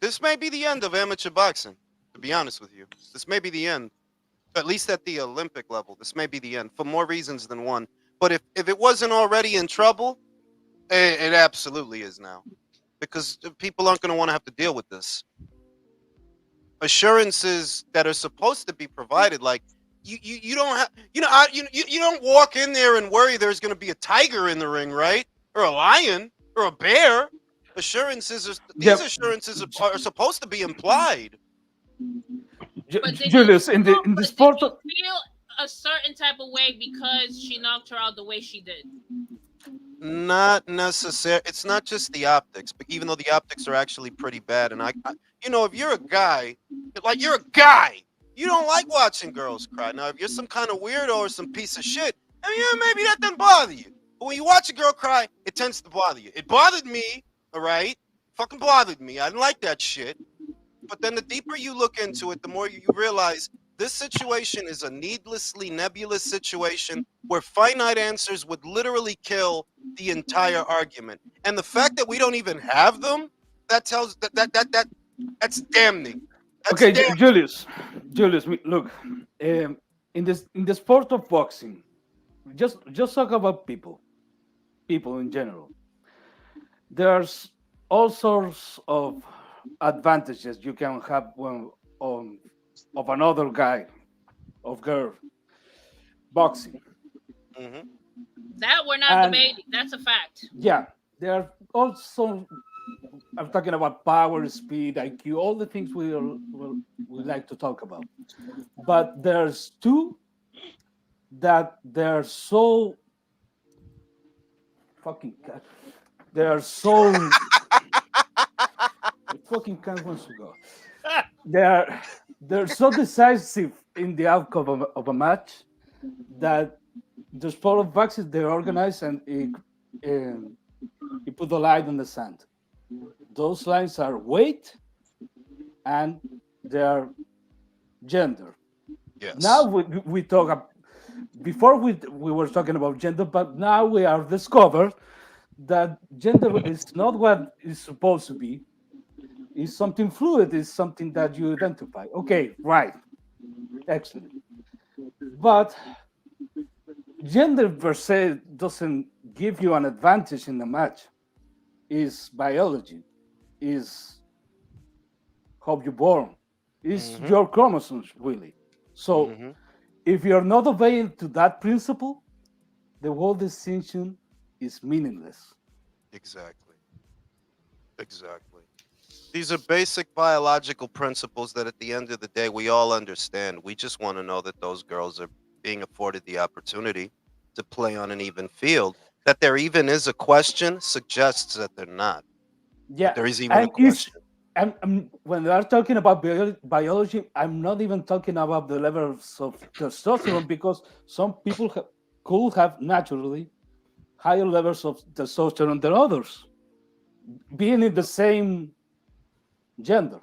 this may be the end of amateur boxing. To be honest with you, this may be the end. At least at the Olympic level, this may be the end for more reasons than one. But if it wasn't already in trouble, it absolutely is now, because people aren't going to want to have to deal with this. Assurances that are supposed to be provided, like you don't have, you don't walk in there and worry there's going to be a tiger in the ring, right? Or a lion or a bear. Assurances are supposed to be implied. But did Julius, you in feel- the but sport did of, you feel a certain type of way because she knocked her out the way she did? Not necessary. It's not just the optics, but even though the optics are actually pretty bad, and I if you're a guy, like you're a guy, you don't like watching girls cry. Now, if you're some kind of weirdo or some piece of shit, I mean, yeah, maybe that doesn't bother you. But when you watch a girl cry, it tends to bother you. It bothered me, all right? Fucking bothered me. I didn't like that shit. But then the deeper you look into it, the more you realize this situation is a needlessly nebulous situation where finite answers would literally kill the entire argument. And the fact that we don't even have them, that tells that's damning. That's okay, damning. Julius, look, in the sport of boxing, just talk about people in general. there's all sorts of advantages you can have when on of another guy of girl boxing. Hmm. That we're not And debating. That's a fact. yeah, there are also, I'm talking about power, speed, IQ, all the things we like to talk about. But there's two that they're so fucking cat. They are so the fucking cat wants to go. They're they're so decisive in the outcome of a match that the sport of boxing they organize and um, it put the line on the sand. Those lines are weight and their gender. Now Yes. we talk before we were talking about gender, but now we are discovered that gender is not what it's supposed to be. It's something fluid. It's something that you identify. Okay, right, excellent. But gender per se doesn't give you an advantage in the match. Is biology, is how you're born, is Hmm. your chromosomes really. So Hmm. if you're not obeying to that principle, the whole distinction is meaningless. Exactly. Exactly. These are basic biological principles that at the end of the day we all understand. We just want to know that those girls are being afforded the opportunity to play on an even field. That there even is a question suggests that they're not. That Yeah, there is even a and it's question. when we are talking about biology, I'm not even talking about the levels of testosterone because some people could have naturally higher levels of testosterone than others, being in the same gender.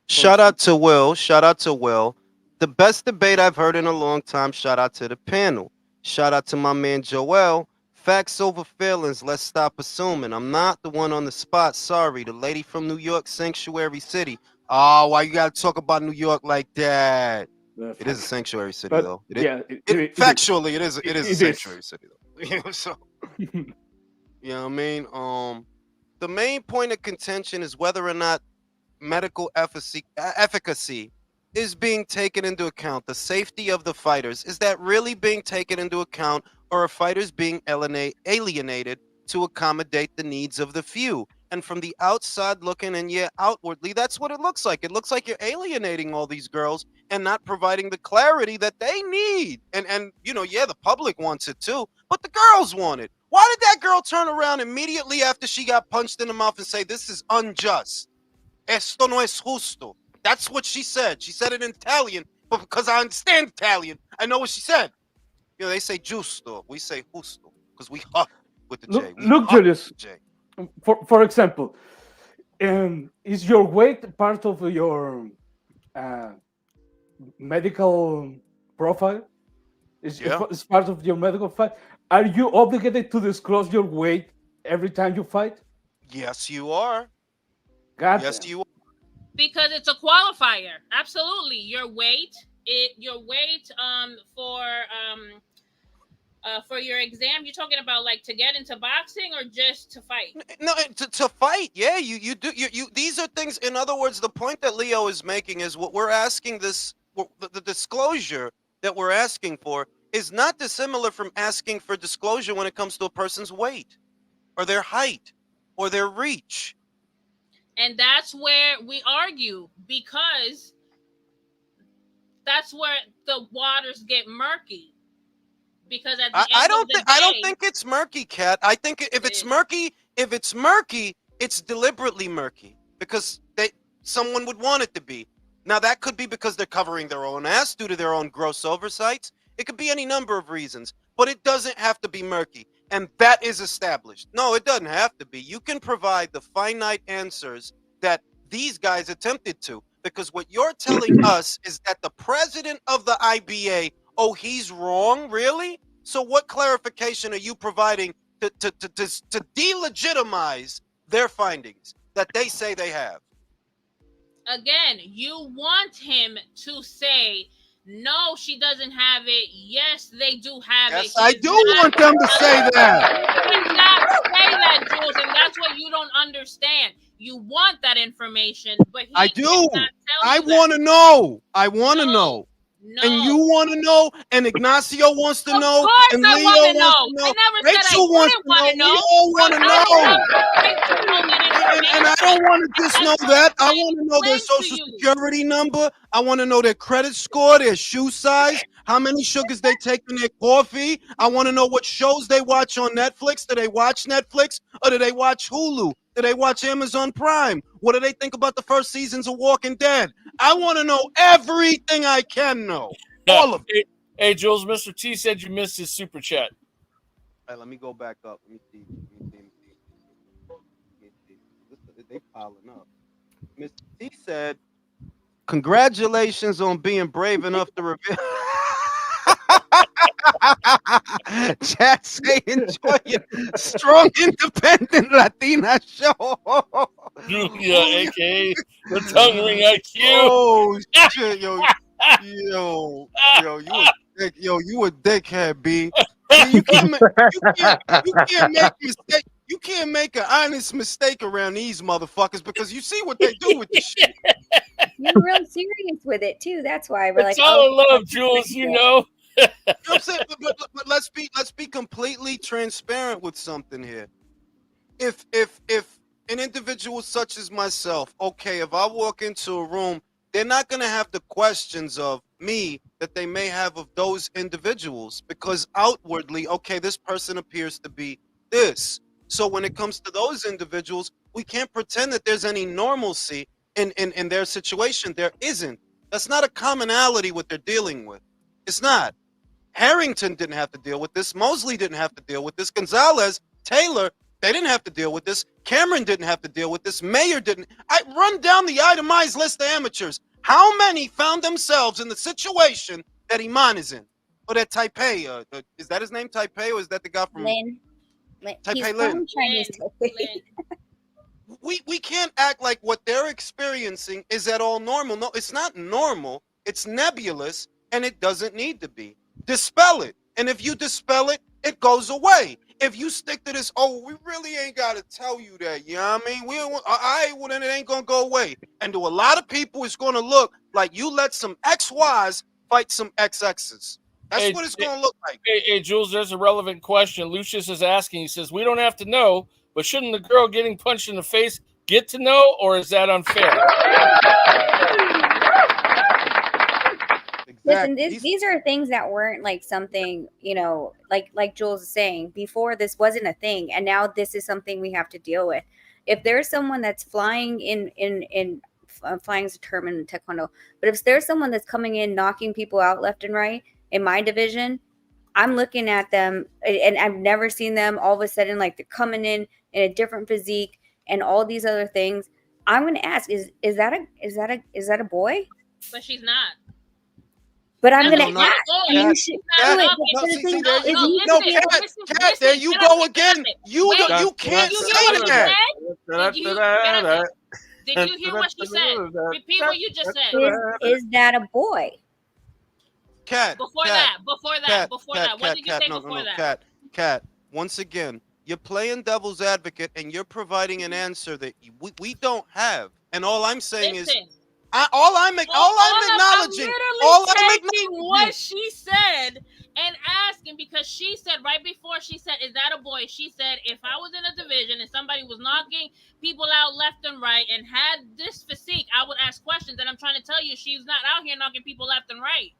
For Shout out to Will. Shout out to Will. The best debate I've heard in a long time. Shout out to the panel. Shout out to my man Joel. Facts over feelings. Let's stop assuming. I'm not the one on the spot. Sorry. The lady from New York, Sanctuary City. Oh, why you gotta talk about New York like that? It is a sanctuary city, but though. yeah, It it is. factually it is a It is. sanctuary city, though. So you know what I mean. The main point of contention is whether or not medical efficacy is being taken into account. The safety of the fighters, is that really being taken into account, or are fighters being alienated to accommodate the needs of the few? And from the outside looking in, yeah, outwardly, that's what it looks like. It looks like you're alienating all these girls and not providing the clarity that they need. And yeah, the public wants it too, but the girls want it. Why did that girl turn around immediately after she got punched in the mouth and say, "This is unjust"? Esto no es justo. That's what she said. She said it in Italian, but because I understand Italian, I know what she said. They say justo. We say justo because we huh with the Look, J. We look, huh Julius. with the J. For example, is your weight part of your uh, medical profile? Yeah. Is part of your medical file? Are you obligated to disclose your weight every time you fight? Yes, you are. Yes, Goddamn. you are. Because it's a qualifier. Absolutely. Your weight for your exam, you're talking about like to get into boxing or just to fight? No, to fight. Yeah, you do. You. These are things. In other words, the point that Leo is making is what we're asking the disclosure that we're asking for is not dissimilar from asking for disclosure when it comes to a person's weight or their height or their reach. And that's where we argue, because that's where the waters get murky. Because at the I end of don't the think I don't day, think it's murky, Cat. I think if it's it, murky, it's deliberately murky because someone would want it to be. Now that could be because they're covering their own ass due to their own gross oversights. It could be any number of reasons, but it doesn't have to be murky, and that is established. No, it doesn't have to be. You can provide the finite answers that these guys attempted to, because what you're telling us is that the president of the IBA, oh, he's wrong, really? So what clarification are you providing to delegitimize their findings that they say they have? again, you want him to say, no, she doesn't have it. Yes, they do have it. Yes, I do want them to say that. He cannot say that, Jules, and you want that information, but he I do. cannot tell I you that. want to know. I want to No, know. No. And you want to know, and Ignacio wants to Of know, course and I Leo want to wants know. to know. I never said I Rachel wants wouldn't to want know. to know. We all want to I know. have the right to know that information. And I don't want to just know that. I want to know their explain to social you. security number. I want to know their credit score, their shoe size, how many sugars they take in their coffee. I want to know what shows they watch on Netflix. Do they watch Netflix or do they watch Hulu? Do they watch Amazon Prime? What do they think about the first seasons of Walking Dead? I want to know everything I can know. All of it. Hey, Jules, Mr. T said you missed his super chat. All right, let me go back up. Let me see. They piling up. Mr. T said, "Congratulations on being brave enough to reveal." Chat say enjoy your strong, independent Latina show. Julia, aka the tongue ring IQ. Oh shit, yo, you a dick, you a dickhead, B. You can't make mistake. You can't make an honest mistake around these motherfuckers because you see what they do with this shit. You're real serious with it too. That's why we're It's like, all in love, that's Jules. You good. know. You know what I'm saying? But let's be completely transparent with something here. If an individual such as myself, okay, if I walk into a room, they're not gonna have the questions of me that they may have of those individuals because outwardly, okay, this person appears to be this. So when it comes to those individuals, we can't pretend that there's any normalcy in their situation. There isn't. That's not a commonality what they're dealing with. It's not. Harrington didn't have to deal with this. Mosley didn't have to deal with this. Gonzalez, Taylor, they didn't have to deal with this. Cameron didn't have to deal with this. Mayer didn't. I run down the itemized list of amateurs. How many found themselves in the situation that Iman is in? Or that Taipei, is that his name, Taipei, or is that the guy from Lin. He's Taipei Lin? from Chinese Taipei. We can't act like what they're experiencing is at all normal. No, it's not normal. It's nebulous, and it doesn't need to be. Dispel it. And if you dispel it, it goes away. If you stick to this, oh, we really ain't got to tell you that. You know what I mean? Well, then it ain't going to go away. And to a lot of people, it's going to look like you let some XYs fight some XXs. That's what it's going to look like. Hey, Jules, there's a relevant question. Lucius is asking. He says, we don't have to know, but shouldn't the girl getting punched in the face get to know, or is that unfair? Listen, these are things that weren't like something, like Jules is saying, before this wasn't a thing, and now this is something we have to deal with. If there's someone that's flying flying is a term in Taekwondo, but if there's someone that's coming in, knocking people out left and right in my division, I'm looking at them, and I've never seen them all of a sudden, like they're coming in a different physique and all these other things. I'm going to ask, is that a boy? But she's not. But I'm going to ask. You should do it. Kat, there you go again. You can't say that. Did you hear what she said? Repeat what you just said. Is that a boy? Kat. Before that. What did you say before that? Kat, once again, you're playing devil's advocate and you're providing an answer that we don't have. And all I'm saying is, I'm acknowledging what she said and asking, because she said right before, she said, is that a boy? She said, if I was in a division and somebody was knocking people out left and right and had this physique, I would ask questions. And I'm trying to tell you, she's not out here knocking people left and right.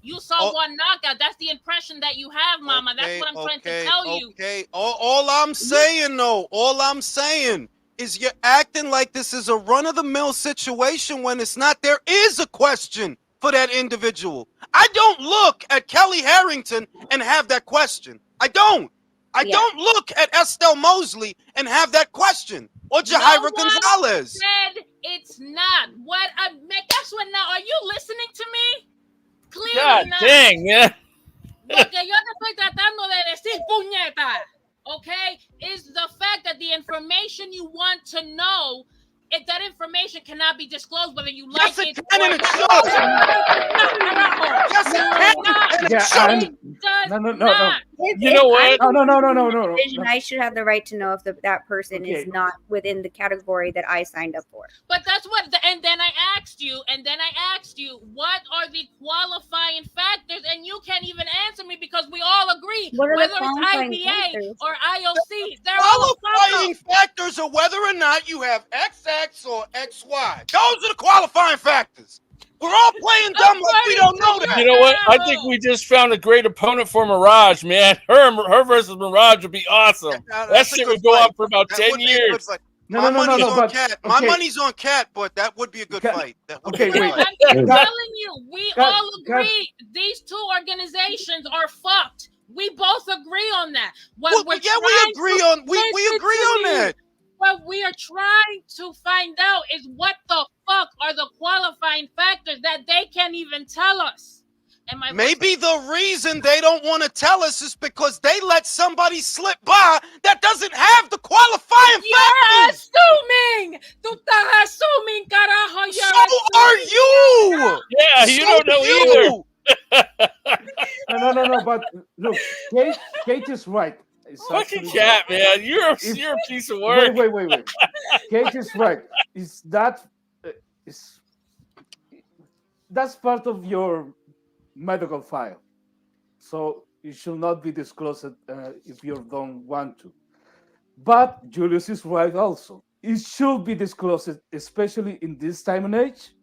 You saw one knockout. That's the impression that you have, Mama. That's what I'm trying to tell you. Okay. All I'm saying is you're acting like this is a run-of-the-mill situation when it's not. There is a question for that individual. I don't look at Kelly Harrington and have that question. I don't. I don't look at Estelle Mosley and have that question. Or Jahaira Gonzalez. Said it's not. What? That's what now. Are you listening to me? Clearly God not. Dang, yeah. Lo que yo te estoy tratando de decir, puñeta, okay, is the fact that the information you want to know if that information cannot be disclosed, whether you Yes, like it it can or and it not. should. Yes, it No, can not. and it Yeah, should. and It does no, no, no, no. not. You know what? No, no, no, no, no, no, no. Division, I should have the right to know if that person Okay. is not within the category that I signed up for. But that's what, and then I asked you, what are the qualifying factors? And you can't even answer me because we all agree, What are the whether it's qualifying IBA factors? or IOC, they're all a fuck Qualifying up. factors are whether or not you have XX or XY. Those are the qualifying factors. We're all playing dumb like we don't know that. You know what? I think we just found a great opponent for Mirage, man. Her versus Mirage would be awesome. Now, That that's a shit good would go fight. on for about That 10 would be a good years. fight. No, My no, no, no, money's no, on but Cat. My okay. money's on Cat, but that would be a good Cat- fight. That would be Okay, a good wait. fight. I'm Cat- telling you, we Cat- all agree these two organizations are fucked. We both agree on that. Well, yeah, we agree on we agree on that. What we are trying to find out is what the fuck are the qualifying factors that they can't even tell us. Maybe the reason they don't want to tell us is because they let somebody slip by that doesn't have the qualifying You're factors. assuming. Tú estás assuming, carajo. So are you. Yeah, you don't know either. No, no, no, no. But look, Kate is right. It's Fucking actually Cat, right. man. You're a piece of work. Wait. Kate is right. Is that that's part of your medical file, so it should not be disclosed if you don't want to. But Julius is right also. It should be disclosed, especially in this time and age.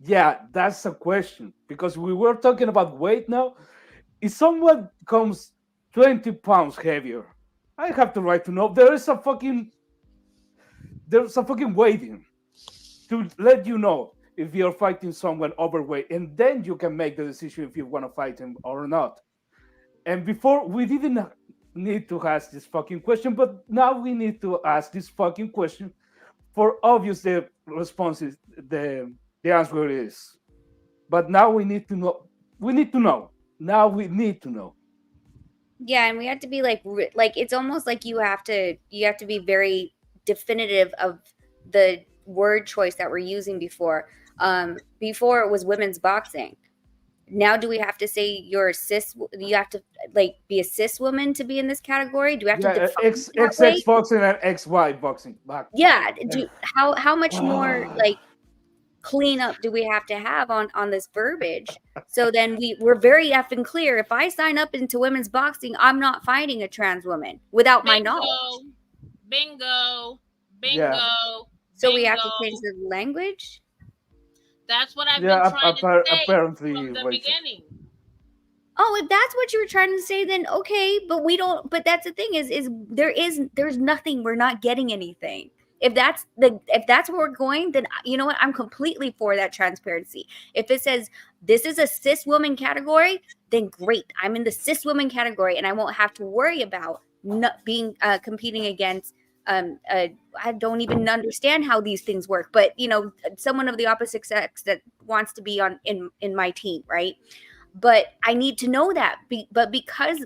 Yeah, that's a question because we were talking about weight now. If someone comes 20 pounds heavier, I have the right to know. There's a fucking waiting to let you know if you're fighting someone overweight, and then you can make the decision if you want to fight him or not. And before, we didn't need to ask this fucking question, but now we need to ask this fucking question for obvious the responses, the answer is. But now we need to know. We need to know. Now we need to know. Yeah, and we have to be like it's almost like you have to be very definitive of the word choice that we're using before. Before it was women's boxing. Now do we have to say you're a cis? You have to like be a cis woman to be in this category? Do we have to define XX boxing and XY boxing? Yeah. How much more like cleanup do we have to have on this verbiage? So then we're very effing clear. If I sign up into women's boxing, I'm not fighting a trans woman without my knowledge. Bingo. Yeah. So we have to change the language. That's what I've been trying to say apparently from the beginning. Oh, if that's what you were trying to say, then okay. But we don't. But that's the thing is there's nothing. We're not getting anything. If that's where we're going, then you know what? I'm completely for that transparency. If it says this is a cis woman category, then great. I'm in the cis woman category, and I won't have to worry about not being competing against. I don't even understand how these things work, but you know, someone of the opposite sex that wants to be in my team, right? But I need to know that. But because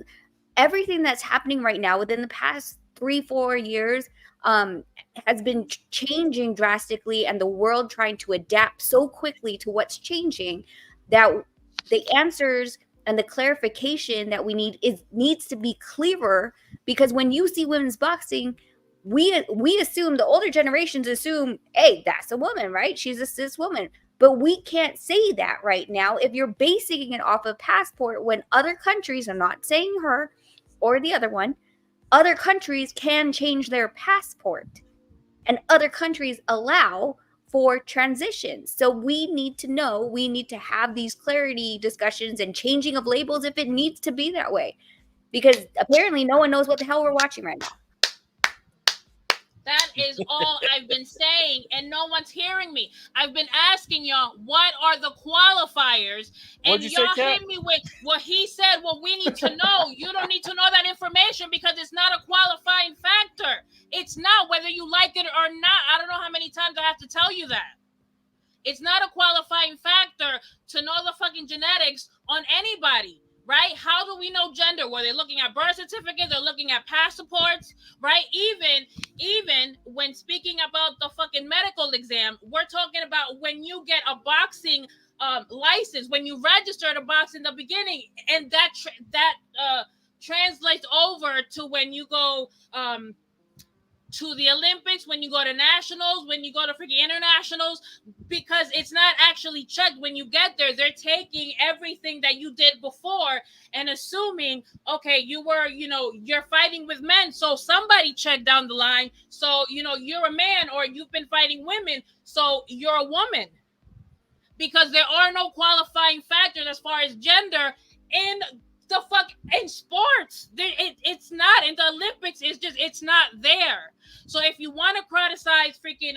everything that's happening right now within the past 3-4 years has been changing drastically, and the world trying to adapt so quickly to what's changing, that the answers and the clarification that we need needs to be clearer. Because when you see women's boxing, we assume, the older generations assume, hey, that's a woman, right? She's a cis woman. But we can't say that right now if you're basing it off of passport, when other countries, I'm not saying her or the other one, other countries can change their passport, and other countries allow for transitions. So we need to know, we need to have these clarity discussions and changing of labels if it needs to be that way. Because apparently no one knows what the hell we're watching right now. That is all I've been saying, and no one's hearing me. I've been asking y'all, what are the qualifiers? And y'all hit me with what he said. Well, we need to know. You don't need to know that information because it's not a qualifying factor. It's not, whether you like it or not. I don't know how many times I have to tell you that. It's not a qualifying factor to know the fucking genetics on anybody, right? How do we know gender? Were they looking at birth certificates? They're looking at passports, right? Even when speaking about the fucking medical exam, we're talking about when you get a boxing license, when you register to box in the beginning, and that translates over to when you go to the Olympics, when you go to nationals, when you go to freaking internationals, because it's not actually checked when you get there. They're taking everything that you did before and assuming, okay, you're fighting with men, so somebody checked down the line, so you're a man, or you've been fighting women, so you're a woman, because there are no qualifying factors as far as gender in sports. It's not in the Olympics. It's not there. So if you want to criticize freaking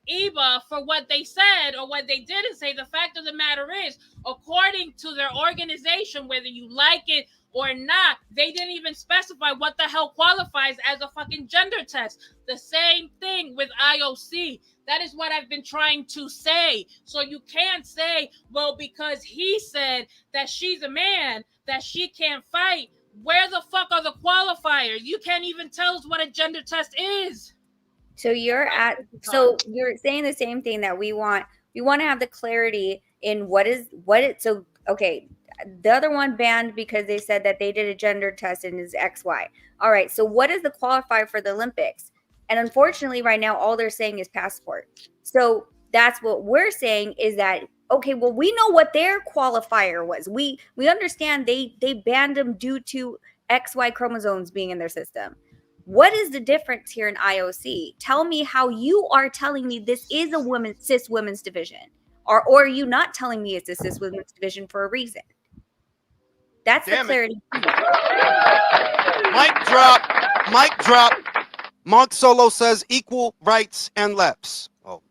IBA for what they said or what they didn't say, the fact of the matter is, according to their organization, whether you like it or not, they didn't even specify what the hell qualifies as a fucking gender test. The same thing with IOC. That is what I've been trying to say. So you can't say, well, because he said that she's a man, that she can't fight. Where the fuck are the qualifiers? You can't even tell us what a gender test is. So you're saying the same thing that we want to have the clarity in so okay, the other one banned because they said that they did a gender test and is XY. All right, so what is the qualifier for the Olympics? And unfortunately right now all they're saying is passport. So that's what we're saying, is that okay, well, we know what their qualifier was. We understand they banned them due to XY chromosomes being in their system. What is the difference here in IOC? Tell me how you are telling me this is a cis women's division, or are you not telling me it's a cis women's division for a reason? That's the clarity. Mic drop. Mic drop. Mark Solo says equal rights and lefts. Oh,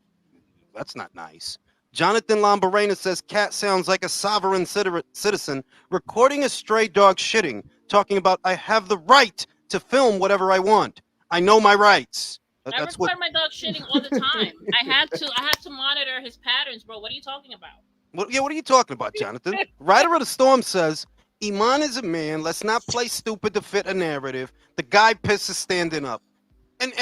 that's not nice. Jonathan Lamborena says cat sounds like a sovereign citizen recording a stray dog shitting, talking about I have the right to film whatever I want. I know my rights. I record my dog shitting all the time. I have to monitor his patterns, bro. What are you talking about? What are you talking about, Jonathan? Rider of the Storm says Iman is a man. Let's not play stupid to fit a narrative. The guy pisses standing up. And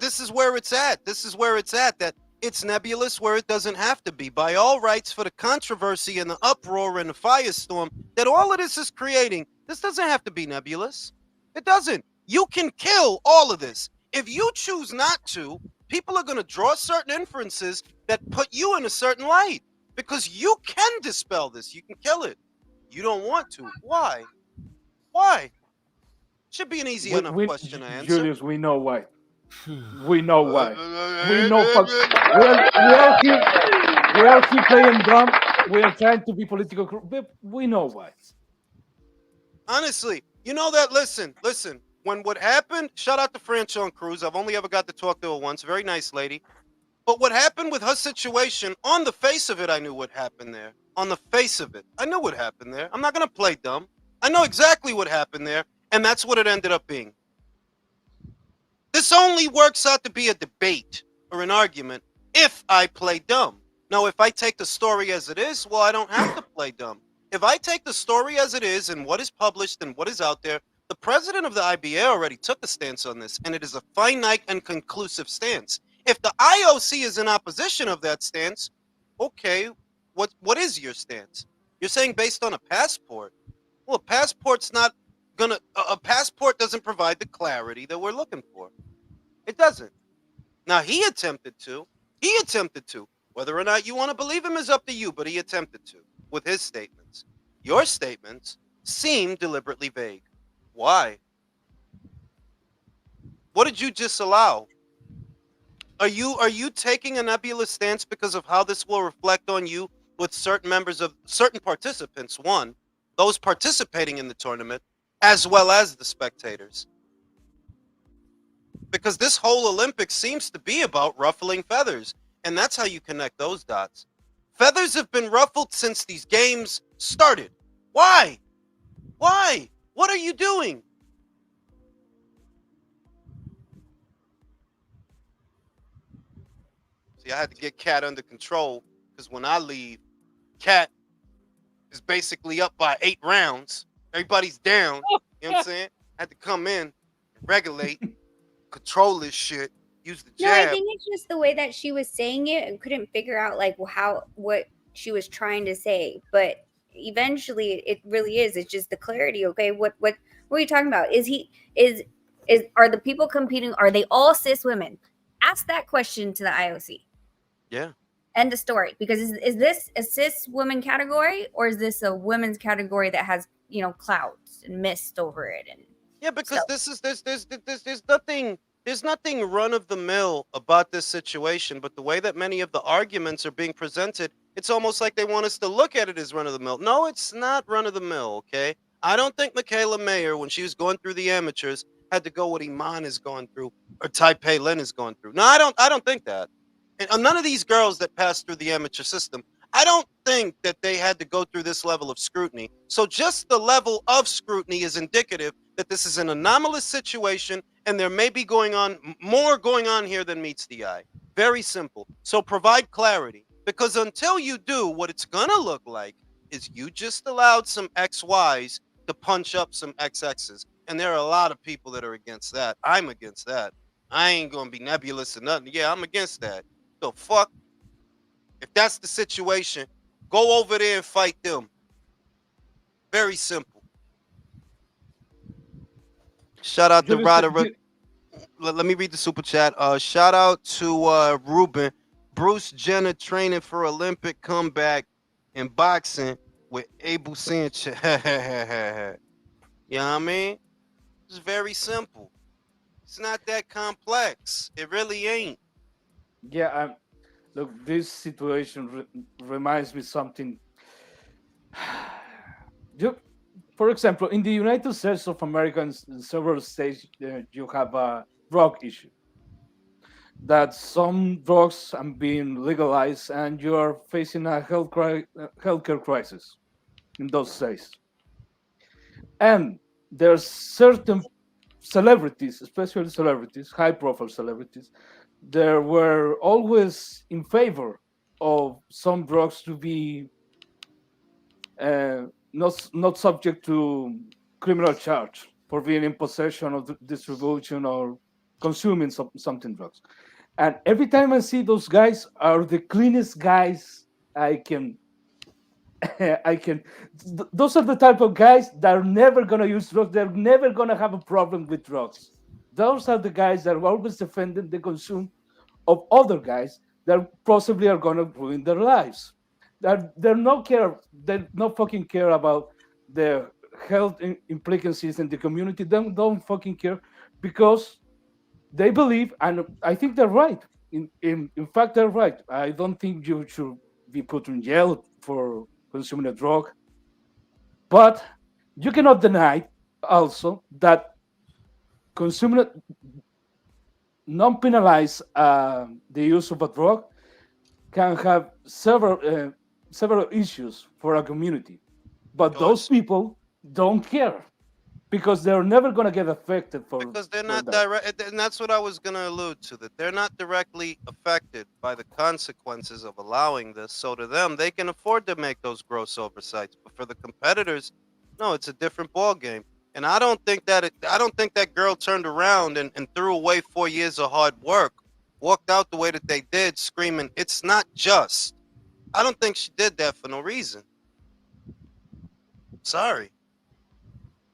this is where it's at. This is where it's at. That it's nebulous where it doesn't have to be. By all rights, for the controversy and the uproar and the firestorm that all of this is creating, this doesn't have to be nebulous. It doesn't. You can kill all of this. If you choose not to, people are going to draw certain inferences that put you in a certain light, because you can dispel this. You can kill it. You don't want to. Why? Why? Should be an easy enough question to answer. Julius, we know why. We know why. We know. We are here playing dumb. We are trying to be political. We know why. Honestly, you know that. Listen. When what happened? Shout out to Franchon Cruz. I've only ever got to talk to her once. Very nice lady. But what happened with her situation? On the face of it, I knew what happened there. On the face of it, I knew what happened there. I'm not gonna play dumb. I know exactly what happened there, and that's what it ended up being. This only works out to be a debate or an argument if I play dumb. Now, if I take the story as it is, well, I don't have to play dumb. If I take the story as it is and what is published and what is out there, the president of the IBA already took a stance on this, and it is a finite and conclusive stance. If the IOC is in opposition of that stance, okay, what is your stance? You're saying based on a passport. Well, a passport doesn't provide the clarity that we're looking for. It doesn't. Now, he attempted to. Whether or not you want to believe him is up to you, but he attempted to with his statements. Your statements seem deliberately vague. Why? What did you just allow? Are you taking a nebulous stance because of how this will reflect on you with certain participants, one, those participating in the tournament, as well as the spectators? Because this whole Olympics seems to be about ruffling feathers, and that's how you connect those dots. Feathers have been ruffled since these games started. Why? Why? What are you doing? See, I had to get Cat under control, because when I leave, Cat is basically up by 8 rounds. Everybody's down. You know what I'm saying? Had to come in and regulate, control this shit, use the No, I jab. think it's just the way that she was saying it and couldn't figure out like what she was trying to say. But eventually it really is. It's just the clarity. Okay, what are you talking about? Is are the people competing, are they all cis women? Ask that question to the IOC. Yeah. End of story. Because is this a cis woman category, or is this a women's category that has, clouds and mist over it? And Yeah, because there's nothing run of the mill about this situation, but the way that many of the arguments are being presented, it's almost like they want us to look at it as run of the mill. No, it's not run of the mill, okay? I don't think Michaela Mayer, when she was going through the amateurs, had to go what Iman is going through or Taipei Lin is going through. No, I don't think that. And none of these girls that passed through the amateur system, I don't think that they had to go through this level of scrutiny. So just the level of scrutiny is indicative that this is an anomalous situation and there may be more going on here than meets the eye. Very simple. So provide clarity, because until you do, what it's gonna look like is you just allowed some XYs to punch up some XXs. And there are a lot of people that are against that. I'm against that. I ain't gonna be nebulous or nothing. Yeah, I'm against that. The fuck? If that's the situation, go over there and fight them. Very simple. Shout out to Roderick. Let me read the super chat. Shout out to Ruben. Bruce Jenner training for Olympic comeback in boxing with Abel Sanchez. You know what I mean? It's very simple. It's not that complex. It really ain't. Yeah, look, this situation reminds me something. For example, in the United States of America, in several states, you have a drug issue. That some drugs are being legalized, and you are facing a healthcare crisis in those states. And there's certain celebrities, especially celebrities, high-profile celebrities, they were always in favor of some drugs to be not subject to criminal charge for being in possession of the distribution or consuming something drugs. And every time I see those guys are the cleanest guys I can. Those are the type of guys that are never gonna use drugs. They're never gonna have a problem with drugs. Those are the guys that are always defending the consume of other guys that possibly are gonna ruin their lives. They're not fucking care about the health implications in the community. They don't fucking care, because they believe, and I think they're right. In fact, they're right. I don't think you should be put in jail for consuming a drug, but you cannot deny also that consuming non-penalize the use of a drug can have several issues for a community. But those people don't care, because they're never going to get affected because they're not direct, and that's what I was going to allude to, that they're not directly affected by the consequences of allowing this. So to them, they can afford to make those gross oversights. But for the competitors, no, it's a different ball game. And I don't think that girl turned around and threw away 4 years of hard work, walked out the way that they did, screaming, "It's not just." I don't think she did that for no reason. Sorry.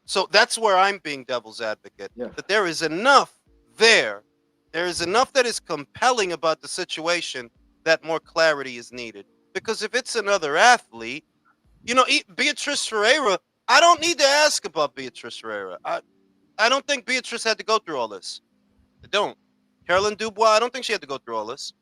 So that's where I'm being devil's advocate. Yeah. That there is enough there. There is enough that is compelling about the situation that more clarity is needed. Because if it's another athlete, Beatrice Ferreira, I don't need to ask about Beatrice Ferreira. I don't think Beatrice had to go through all this. I don't. Caroline Dubois, I don't think she had to go through all this.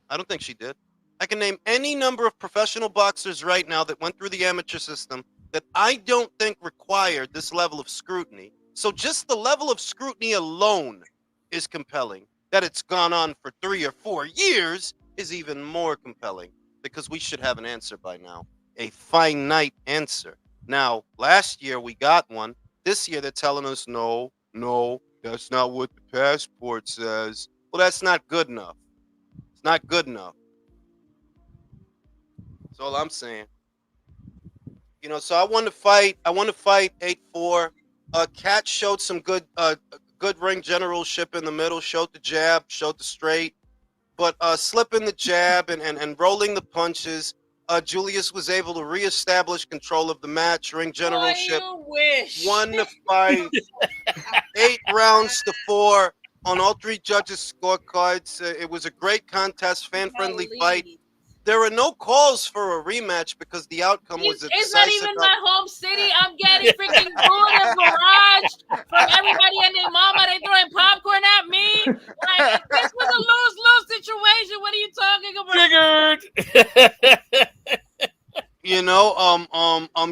I don't think she did. I can name any number of professional boxers right now that went through the amateur system that I don't think required this level of scrutiny. So just the level of scrutiny alone is compelling. That it's gone on for 3 or 4 years is even more compelling, because we should have an answer by now, a finite answer. Now, last year we got one. This year they're telling us, no, that's not what the passport says. Well, that's not good enough. It's not good enough. That's all I'm saying. So I won the fight. I won the fight 8-4. Cat showed some good ring generalship in the middle. Showed the jab. Showed the straight. But slipping the jab and rolling the punches, Julius was able to reestablish control of the match, ring generalship, you wish. won the fight 8 rounds to 4 on all 3 judges' scorecards. It was a great contest, fan-friendly fight. There were no calls for a rematch because the outcome was a It's not decisive even my home city. I'm getting freaking food and barrage from everybody and their mama. They throwing popcorn at me. Like, this was a lose-lose situation. What are you talking about? Triggered.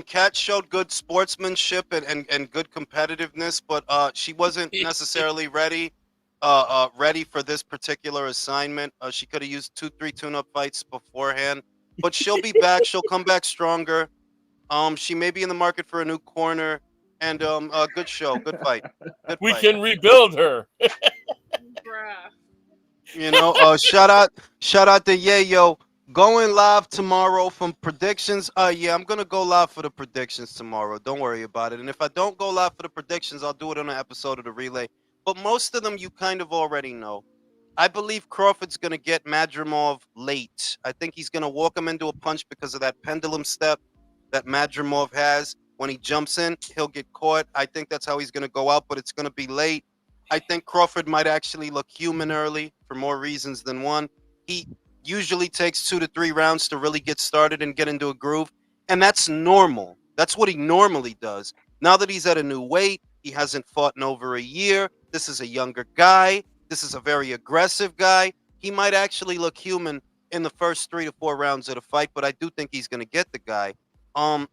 Kat showed good sportsmanship and good competitiveness, but she wasn't necessarily ready for this particular assignment. She could have used 2-3 tune-up fights beforehand, but she'll be back. She'll come back stronger. She may be in the market for a new corner, and good show, good fight. We can rebuild her. Shout out to Yayo. Going live tomorrow from predictions. Yeah, I'm gonna go live for the predictions tomorrow. Don't worry about it. And if I don't go live for the predictions, I'll do it on an episode of the relay. But most of them you kind of already know. I believe Crawford's gonna get Madrimov late. I think he's gonna walk him into a punch because of that pendulum step that Madrimov has. When he jumps in, he'll get caught. I think that's how he's gonna go out, but it's gonna be late. I think Crawford might actually look human early for more reasons than one. He usually takes 2 to 3 rounds to really get started and get into a groove, and that's normal. That's what he normally does. Now that he's at a new weight, he hasn't fought in over a year. This is a younger guy. This is a very aggressive guy. He might actually look human in the first 3 to 4 rounds of the fight, but I do think he's going to get the guy.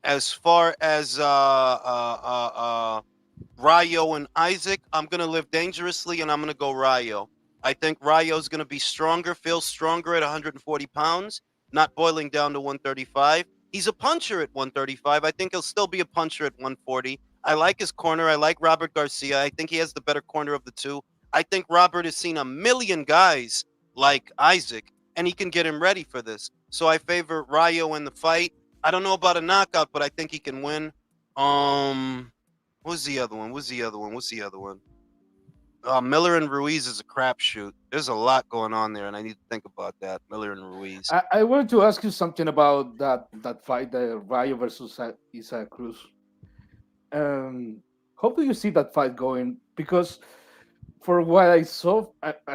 As far as Rayo and Isaac, I'm going to live dangerously, and I'm going to go Rayo. I think Rayo's going to be stronger, feels stronger at 140 pounds, not boiling down to 135. He's a puncher at 135. I think he'll still be a puncher at 140. I like his corner. I like Robert Garcia. I think he has the better corner of the two. I think Robert has seen a million guys like Isaac, and he can get him ready for this. So I favor Rayo in the fight. I don't know about a knockout, but I think he can win. What's the other one? Miller and Ruiz is a crapshoot. There's a lot going on there, and I need to think about that. Miller and Ruiz. I wanted to ask you something about that fight, the Rayo versus Isaac Cruz. How do you see that fight going? Because for what I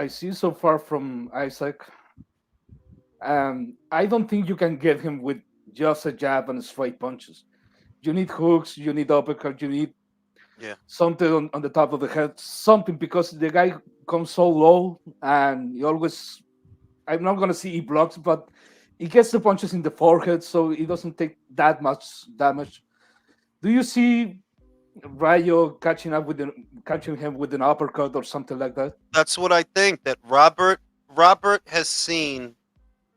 see so far from Isaac, I don't think you can get him with just a jab and straight punches. You need hooks, you need uppercut, you need something on the top of the head, something, because the guy comes so low and he always, I'm not going to say he blocks, but he gets the punches in the forehead, so he doesn't take that much damage. Do you see Rayo catching him with an uppercut or something like that? That's what I think, that Robert has seen,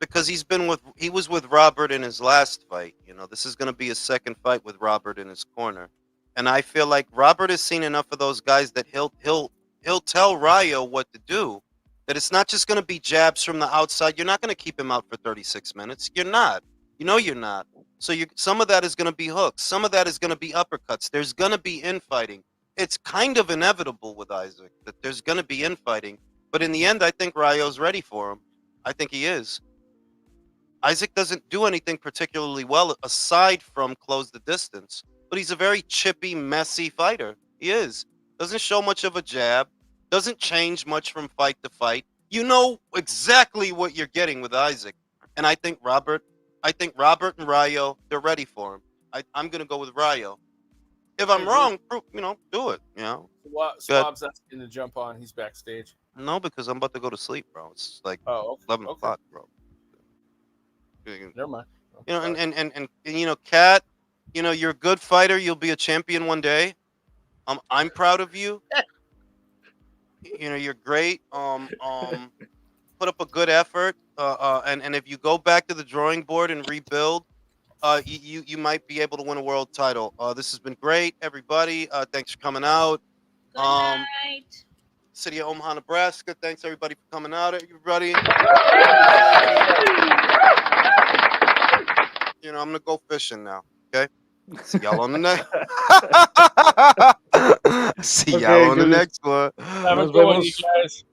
because he was with Robert in his last fight. This is going to be his second fight with Robert in his corner. And I feel like Robert has seen enough of those guys that he'll tell Rayo what to do. That it's not just going to be jabs from the outside. You're not going to keep him out for 36 minutes. You're not. You're not. So some of that is going to be hooks. Some of that is going to be uppercuts. There's going to be infighting. It's kind of inevitable with Isaac that there's going to be infighting. But in the end, I think Rayo's ready for him. I think he is. Isaac doesn't do anything particularly well aside from close the distance. But he's a very chippy, messy fighter. He is. Doesn't show much of a jab. Doesn't change much from fight to fight. You know exactly what you're getting with Isaac. And I think Robert and Rayo, they're ready for him. I'm going to go with Rayo. If I'm wrong, do it. Swab's asking to jump on. He's backstage. No, because I'm about to go to sleep, bro. It's like 11 o'clock, bro. Never mind. And Kat, you're a good fighter. You'll be a champion one day. I'm proud of you. You're great. Put up a good effort. And if you go back to the drawing board and rebuild, you might be able to win a world title. This has been great, everybody. Thanks for coming out. Good night. City of Omaha, Nebraska. Thanks everybody for coming out. Everybody. I'm gonna go fishing now. Okay. See y'all on the next. See y'all Okay, on the good. next one. Have a Nos good one, you vemos. guys.